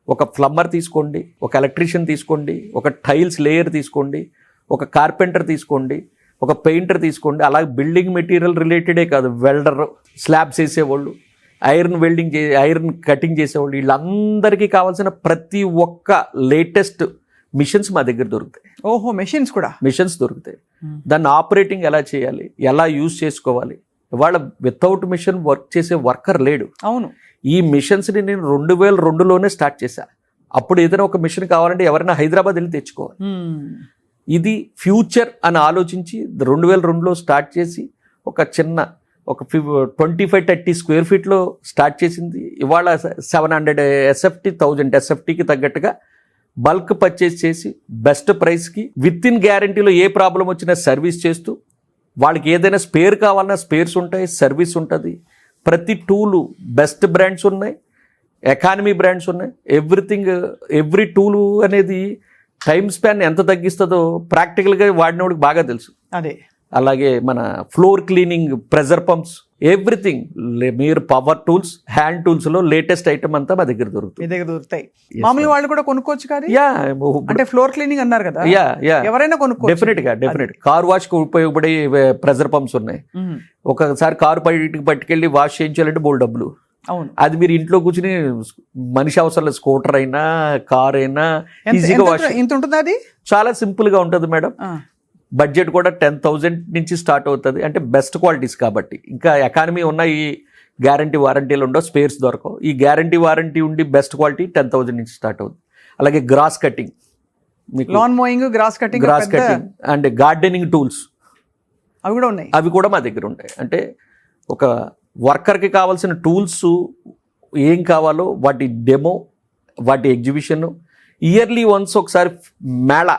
ఒక ప్లంబర్ తీసుకోండి, ఒక ఎలక్ట్రీషియన్ తీసుకోండి, ఒక టైల్స్ లేయర్ తీసుకోండి, ఒక కార్పెంటర్ తీసుకోండి, ఒక పెయింటర్ తీసుకోండి. అలాగే బిల్డింగ్ మెటీరియల్ రిలేటెడే కాదు, వెల్డర్, స్లాబ్స్ వేసేవాళ్ళు, ఐరన్ కటింగ్ చేసేవాళ్ళు, వీళ్ళందరికీ కావాల్సిన ప్రతి ఒక్క లేటెస్ట్ మిషన్స్ మా దగ్గర దొరుకుతాయి. ఓహో, మిషన్స్ దొరుకుతాయి. దాన్ని ఆపరేటింగ్ ఎలా చేయాలి, ఎలా యూజ్ చేసుకోవాలి. ఇవాళ వితౌట్ మిషన్ వర్క్ చేసే వర్కర్ లేడు. అవును, ఈ మిషన్స్ని నేను 2002లోనే స్టార్ట్ చేశాను. అప్పుడు ఏదైనా ఒక మిషన్ కావాలంటే ఎవరైనా హైదరాబాద్ వెళ్ళి తెచ్చుకోవాలి. ఇది ఫ్యూచర్ అని ఆలోచించి 2002లో స్టార్ట్ చేసి ఒక చిన్న ఒక 25-30 square feetలో స్టార్ట్ చేసింది. ఇవాళ 700 SFT 1000 SFTకి తగ్గట్టుగా బల్క్ పర్చేస్ చేసి బెస్ట్ ప్రైస్కి విత్ ఇన్ గ్యారంటీలో ఏ ప్రాబ్లం వచ్చినా సర్వీస్ చేస్తూ, వాళ్ళకి ఏదైనా స్పేర్ కావాలన్నా స్పేర్స్ ఉంటాయి, సర్వీస్ ఉంటుంది. ప్రతి టూలు బెస్ట్ బ్రాండ్స్ ఉన్నాయి, ఎకానమీ బ్రాండ్స్ ఉన్నాయి. ఎవ్రీ టూలు అనేది టైం స్పాన్ ఎంత తగ్గిస్తుందో ప్రాక్టికల్గా వాడినోడికి బాగా తెలుసు. అదే అలాగే మన floor cleaning, pressure pumps, everything, మీరు పవర్ టూల్స్, హ్యాండ్ టూల్స్లో లేటెస్ట్ ఐటమ్ అంతా మా దగ్గర దొరుకుతాయి. మామూలు వాళ్ళు కూడా కొనుక్కోవచ్చు కదా. అంటే ఫ్లోర్ క్లీనింగ్ అన్నారు కదా, ఎవరైనా కొనుక్కోవచ్చు. డెఫినెట్ కార్ వాష్కి ఉపయోగపడే ప్రెజర్ పంప్స్ ఉన్నాయి. ఒకసారి కారు బయటికి పట్టుకెళ్ళి వాష్ చేయించాలంటే బోల్ డబ్బులు. అవును, అది మీరు ఇంట్లో కూర్చుని మనిషి అవసరం లేదు, స్కూటర్ అయినా కార్ అయినా ఈజీగా వాష్. ఇంత ఉంటుంది, అది చాలా సింపుల్గా ఉంటుంది మేడం. బడ్జెట్ కూడా 10,000 నుంచి స్టార్ట్ అవుతుంది. అంటే బెస్ట్ క్వాలిటీస్ కాబట్టి. ఇంకా ఎకానమీ ఉన్న ఈ గ్యారంటీ వారంటీలు ఉండవు, స్పేర్స్ దొరకవు. ఈ గ్యారంటీ వారంటీ ఉండి బెస్ట్ క్వాలిటీ 10,000 నుంచి స్టార్ట్ అవుతుంది. అలాగే grass cutting, lawn mowing, grass cutting and gardening tools అవి కూడా మా దగ్గర ఉంటాయి. అంటే ఒక వర్కర్కి కావాల్సిన టూల్స్ ఏం కావాలో వాటి డెమో, వాటి ఎగ్జిబిషన్, ఇయర్లీ వన్స్ ఒకసారి మేళా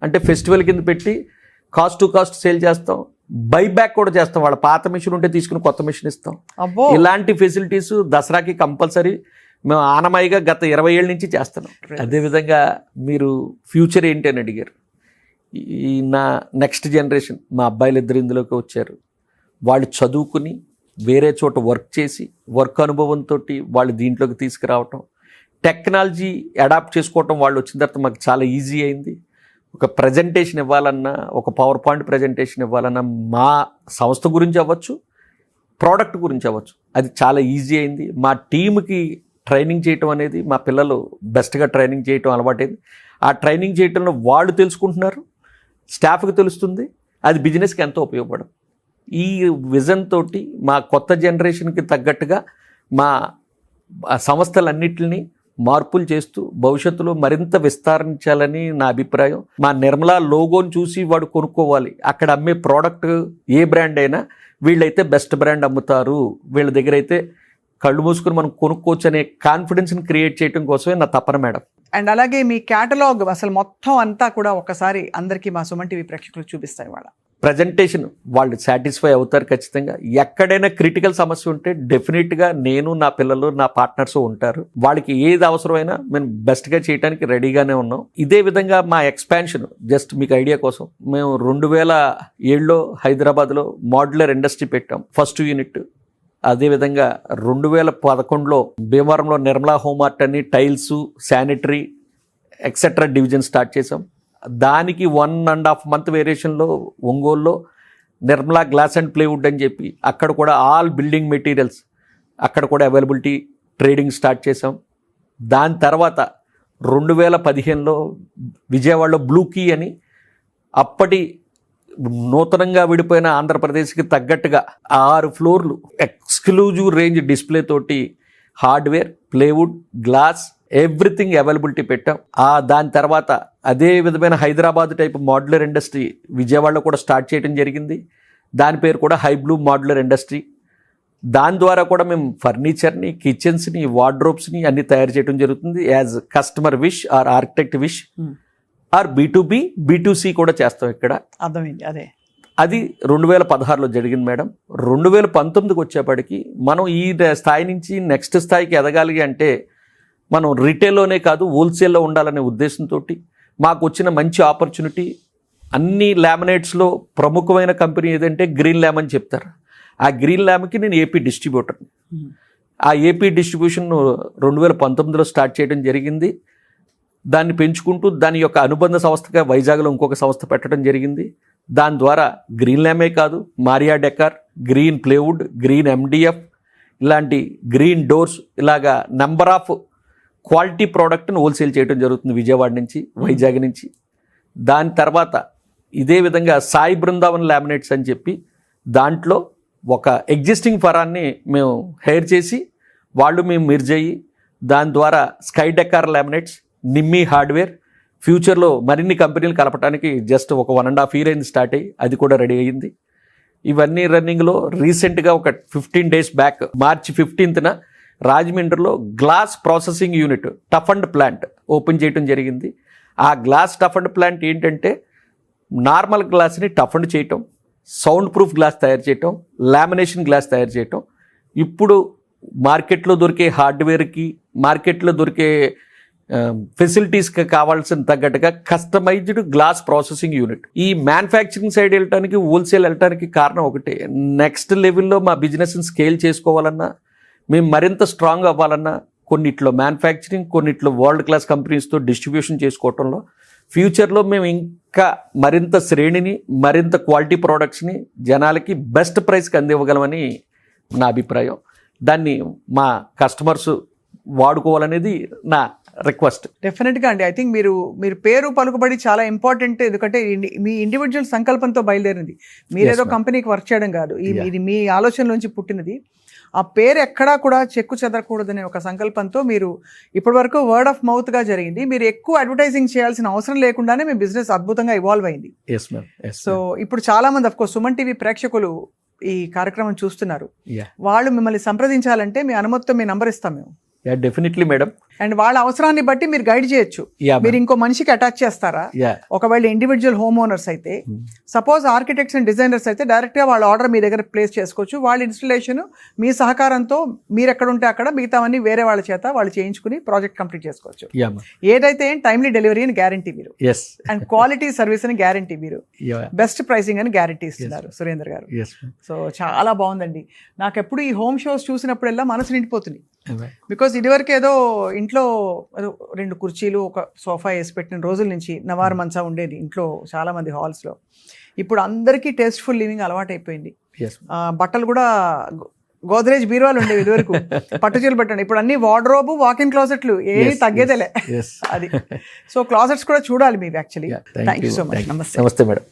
అంటే ఫెస్టివల్ కింద పెట్టి కాస్ట్ టు కాస్ట్ సేల్ చేస్తాం. బైబ్యాక్ కూడా చేస్తాం. వాళ్ళ పాత మిషన్ ఉంటే తీసుకుని కొత్త మిషన్ ఇస్తాం. ఇలాంటి ఫెసిలిటీస్ దసరాకి కంపల్సరీ మేము ఆనమాయిగా గత 20 ఏళ్ళ నుంచి చేస్తున్నాం. అదేవిధంగా మీరు ఫ్యూచర్ ఏంటి అని అడిగారు. ఈ నా నెక్స్ట్ జనరేషన్ మా అబ్బాయిలు 2 ఇందులోకి వచ్చారు. వాళ్ళు చదువుకుని వేరే చోట వర్క్ చేసి వర్క్ అనుభవంతో వాళ్ళు దీంట్లోకి తీసుకురావటం, టెక్నాలజీ అడాప్ట్ చేసుకోవటం వాళ్ళు వచ్చిన తర్వాత మాకు చాలా ఈజీ అయింది. ఒక ప్రజెంటేషన్ ఇవ్వాలన్నా, ఒక పవర్ పాయింట్ ప్రజెంటేషన్ ఇవ్వాలన్నా, మా సంస్థ గురించి అవ్వచ్చు, ప్రోడక్ట్ గురించి అవ్వచ్చు, అది చాలా ఈజీ అయింది. మా టీంకి ట్రైనింగ్ చేయటం అనేది, మా పిల్లలు బెస్ట్గా ట్రైనింగ్ చేయటం అలవాటైంది. ఆ ట్రైనింగ్ చేయటంలో వాళ్ళు తెలుసుకుంటున్నారు, స్టాఫ్కి తెలుస్తుంది, అది బిజినెస్కి ఎంతో ఉపయోగపడదు. ఈ విజన్ తోటి మా కొత్త జనరేషన్కి తగ్గట్టుగా మా సంస్థలన్నిటిని మార్పులు చేస్తూ భవిష్యత్తులో మరింత విస్తరించాలని నా అభిప్రాయం. మా నిర్మలా లోగోని చూసి వాడు కొనుక్కోవాలి. అక్కడ అమ్మే ప్రోడక్ట్ ఏ బ్రాండ్ అయినా వీళ్ళైతే బెస్ట్ బ్రాండ్ అమ్ముతారు, వీళ్ళ దగ్గర అయితే కళ్ళు మూసుకుని మనం కొనుక్కోవచ్చు అనే కాన్ఫిడెన్స్ని క్రియేట్ చేయడం కోసమే నా తపన మేడం. అండ్ అలాగే మీ క్యాటలాగ్ అసలు మొత్తం అంతా కూడా ఒకసారి అందరికీ మా సుమన్ టీవీ ప్రేక్షకులు చూపిస్తాయి. వాళ్ళ ప్రజెంటేషన్ వాళ్ళు సాటిస్ఫై అవుతారు ఖచ్చితంగా. ఎక్కడైనా క్రిటికల్ సమస్య ఉంటే డెఫినెట్గా నేను, నా పిల్లలు, నా పార్ట్నర్స్ ఉంటారు. వాళ్ళకి ఏది అవసరమైనా మేము బెస్ట్గా చేయడానికి రెడీగానే ఉన్నాం. ఇదే విధంగా మా ఎక్స్పాన్షన్, జస్ట్ మీకు ఐడియా కోసం, మేము 2007లో హైదరాబాద్లో మోడ్యులర్ ఇండస్ట్రీ పెట్టాం. ఫస్ట్ యూనిట్ అదేవిధంగా 2011లో భీమవరంలో నిర్మలా హోమ్ ఆర్ట్ అని tiles, sanitary etcetera division start చేసాం. దానికి 1.5 month వేరియేషన్లో ఒంగోలులో నిర్మలా గ్లాస్ అండ్ ప్లేవుడ్ అని చెప్పి అక్కడ కూడా ఆల్ బిల్డింగ్ మెటీరియల్స్ అక్కడ కూడా అవైలబిలిటీ ట్రేడింగ్ స్టార్ట్ చేసాం. దాని తర్వాత 2015లో విజయవాడలో బ్లూ కీ అని అప్పటి నూతనంగా విడిపోయిన ఆంధ్రప్రదేశ్కి తగ్గట్టుగా 6 floors ఎక్స్క్లూజివ్ రేంజ్ డిస్ప్లే తోటి hardware, plywood, glass everything availability పెట్టాం. దాని తర్వాత అదే విధమైన హైదరాబాద్ టైప్ మాడ్యులర్ ఇండస్ట్రీ విజయవాడలో కూడా స్టార్ట్ చేయడం జరిగింది. దాని పేరు కూడా హై బ్లూ మాడ్యులర్ ఇండస్ట్రీ. దాని ద్వారా కూడా మేము ఫర్నిచర్ని, కిచెన్స్ని, వార్డ్రోబ్స్ని అన్ని తయారు చేయడం జరుగుతుంది. As customer wish or architect wish or B2B, B2C కూడా చేస్తాం ఇక్కడ. అర్థమైంది. అదే అది 2016లో జరిగింది మేడం. 2019కి వచ్చేప్పటికి మనం ఈ స్థాయి నుంచి నెక్స్ట్ స్థాయికి ఎదగాలి అంటే మనం రిటైల్లోనే కాదు హోల్సేల్లో ఉండాలనే ఉద్దేశంతో మాకు వచ్చిన మంచి ఆపర్చునిటీ. అన్ని లామినేట్స్లో ప్రముఖమైన కంపెనీ ఏదంటే గ్రీన్ ల్యామ్ అని చెప్తారు. ఆ గ్రీన్ ల్యామ్కి నేను ఏపీ డిస్ట్రిబ్యూటర్. ఆ ఏపీ డిస్ట్రిబ్యూషన్ 2019లో స్టార్ట్ చేయడం జరిగింది. దాన్ని పెంచుకుంటూ దాని యొక్క అనుబంధ సంస్థగా వైజాగ్లో ఇంకొక సంస్థ పెట్టడం జరిగింది. దాని ద్వారా గ్రీన్ ల్యామే కాదు, Maria decor, green plywood, green MDF ఇలాంటి గ్రీన్ డోర్స్ ఇలాగా నెంబర్ ఆఫ్ క్వాలిటీ ప్రోడక్ట్ని హోల్సేల్ చేయడం జరుగుతుంది విజయవాడ నుంచి, వైజాగ్ నుంచి. దాని తర్వాత ఇదే విధంగా సాయి బృందావన్ లామినేట్స్ అని చెప్పి దాంట్లో ఒక ఎగ్జిస్టింగ్ ఫరాన్ని మేము హైర్ చేసి మేము మెర్జ్ అయ్యి దాని ద్వారా sky decor laminates, Nimmi hardware ఫ్యూచర్లో మరిన్ని కంపెనీలు కలపడానికి జస్ట్ ఒక 1.5 year అయింది స్టార్ట్ అయ్యి, అది కూడా రెడీ అయ్యింది. ఇవన్నీ రన్నింగ్లో. రీసెంట్గా ఒక 15 days బ్యాక్ March 15th రాజమండ్రిలో glass processing unit tough and plant open చేయడం జరిగింది. ఆ గ్లాస్ టఫ్ అండ్ ప్లాంట్ ఏంటంటే నార్మల్ గ్లాస్ని టఫ్ అండ్ చేయటం, సౌండ్ ప్రూఫ్ గ్లాస్ తయారు చేయటం, లామినేషన్ గ్లాస్ తయారు చేయటం. ఇప్పుడు మార్కెట్లో దొరికే హార్డ్వేర్కి, మార్కెట్లో దొరికే ఫెసిలిటీస్కి కావాల్సిన తగ్గట్టుగా కస్టమైజ్డ్ గ్లాస్ ప్రాసెసింగ్ యూనిట్. ఈ మ్యానుఫ్యాక్చరింగ్ సైడ్ వెళ్ళటానికి, హోల్సేల్ వెళ్ళటానికి కారణం ఒకటే. నెక్స్ట్ లెవెల్లో మా బిజినెస్ని స్కేల్ చేసుకోవాలన్నా, మేము మరింత స్ట్రాంగ్ అవ్వాలన్నా కొన్నిట్లో మ్యానుఫ్యాక్చరింగ్, కొన్నిట్లో వరల్డ్ క్లాస్ కంపెనీస్తో డిస్ట్రిబ్యూషన్ చేసుకోవటంలో ఫ్యూచర్లో మేము ఇంకా మరింత శ్రేణిని, మరింత క్వాలిటీ ప్రోడక్ట్స్ని జనాలకి బెస్ట్ ప్రైస్కి అందివ్వగలమని నా అభిప్రాయం. దాన్ని మా కస్టమర్స్ వాడుకోవాలనేది నా రిక్వెస్ట్. డెఫినెట్గా అండి. ఐ థింక్ మీరు పేరు పలుకుబడి చాలా ఇంపార్టెంట్. ఎందుకంటే మీ ఇండివిజువల్ సంకల్పంతో బయలుదేరింది. మీరేదో కంపెనీకి వర్క్ చేయడం కాదు, ఇది మీ ఆలోచనలోంచి పుట్టినది. ఆ పేరు ఎక్కడా కూడా చెక్కు చెదరకూడదనే ఒక సంకల్పంతో మీరు ఇప్పటి వరకు వర్డ్ ఆఫ్ మౌత్గా జరిగింది. మీరు ఎక్కువ అడ్వర్టైజింగ్ చేయాల్సిన అవసరం లేకుండానే మీ బిజినెస్ అద్భుతంగా ఇవాల్వ్ అయింది. సో ఇప్పుడు చాలా మంది అఫ్కోర్స్ సుమన్ టీవీ ప్రేక్షకులు ఈ కార్యక్రమం చూస్తున్నారు. వాళ్ళు మిమ్మల్ని సంప్రదించాలంటే మీ అనుమతితో మీ నంబర్ ఇస్తాం మేము. Definitely madam. అండ్ వాళ్ళ అవసరాన్ని బట్టి మీరు గైడ్ చేయొచ్చు. మీరు ఇంకో మనిషికి అటాచ్ చేస్తారా? ఒకవేళ ఇండివిజువల్ హోమ్ ఓనర్స్ అయితే, సపోజ్ ఆర్కిటెక్ట్స్ అండ్ డిజైనర్స్ అయితే డైరెక్ట్గా వాళ్ళ ఆర్డర్ మీ దగ్గర ప్లేస్ చేసుకోవచ్చు. వాళ్ళ ఇన్స్టలేషన్ మీ సహకారంతో మీరు ఎక్కడ ఉంటే అక్కడ, మిగతావన్నీ వేరే వాళ్ళ చేత వాళ్ళు చేయించుకుని ప్రాజెక్ట్ కంప్లీట్ చేసుకోవచ్చు. ఏదైతే టైమ్లీ డెలివరీ అని గ్యారంటీ మీరు, అండ్ క్వాలిటీ సర్వీస్ అని గ్యారంటీ మీరు, బెస్ట్ ప్రైసింగ్ అని గ్యారంటీ ఇస్తున్నారు సురేందర్ గారు. సో చాలా బాగుందండి. నాకు ఎప్పుడు ఈ హోమ్ షోస్ చూసినప్పుడల్లా మనసు నిండిపోతుంది. బికాస్ ఇదివరకు ఏదో ఇంట్లో 2 కుర్చీలు, ఒక సోఫా వేసి పెట్టిన రోజుల నుంచి నవారు మంచం ఉండేది ఇంట్లో చాలా మంది హాల్స్లో. ఇప్పుడు అందరికీ టేస్ట్ఫుల్ లివింగ్ అలవాటు అయిపోయింది. బట్టలు కూడా గోద్రేజ్ బీరువాలు ఉండేవి ఇదివరకు, పట్టుచీరలు పెట్టండి. ఇప్పుడు అన్ని వార్డ్రోబ్, వాకిన్ క్లాసెట్లు, ఏమీ తగ్గేదేలే అది. సో క్లాసెట్స్ కూడా చూడాలి మీరు actually. Thank you so much. నమస్తే. నమస్తే మేడం.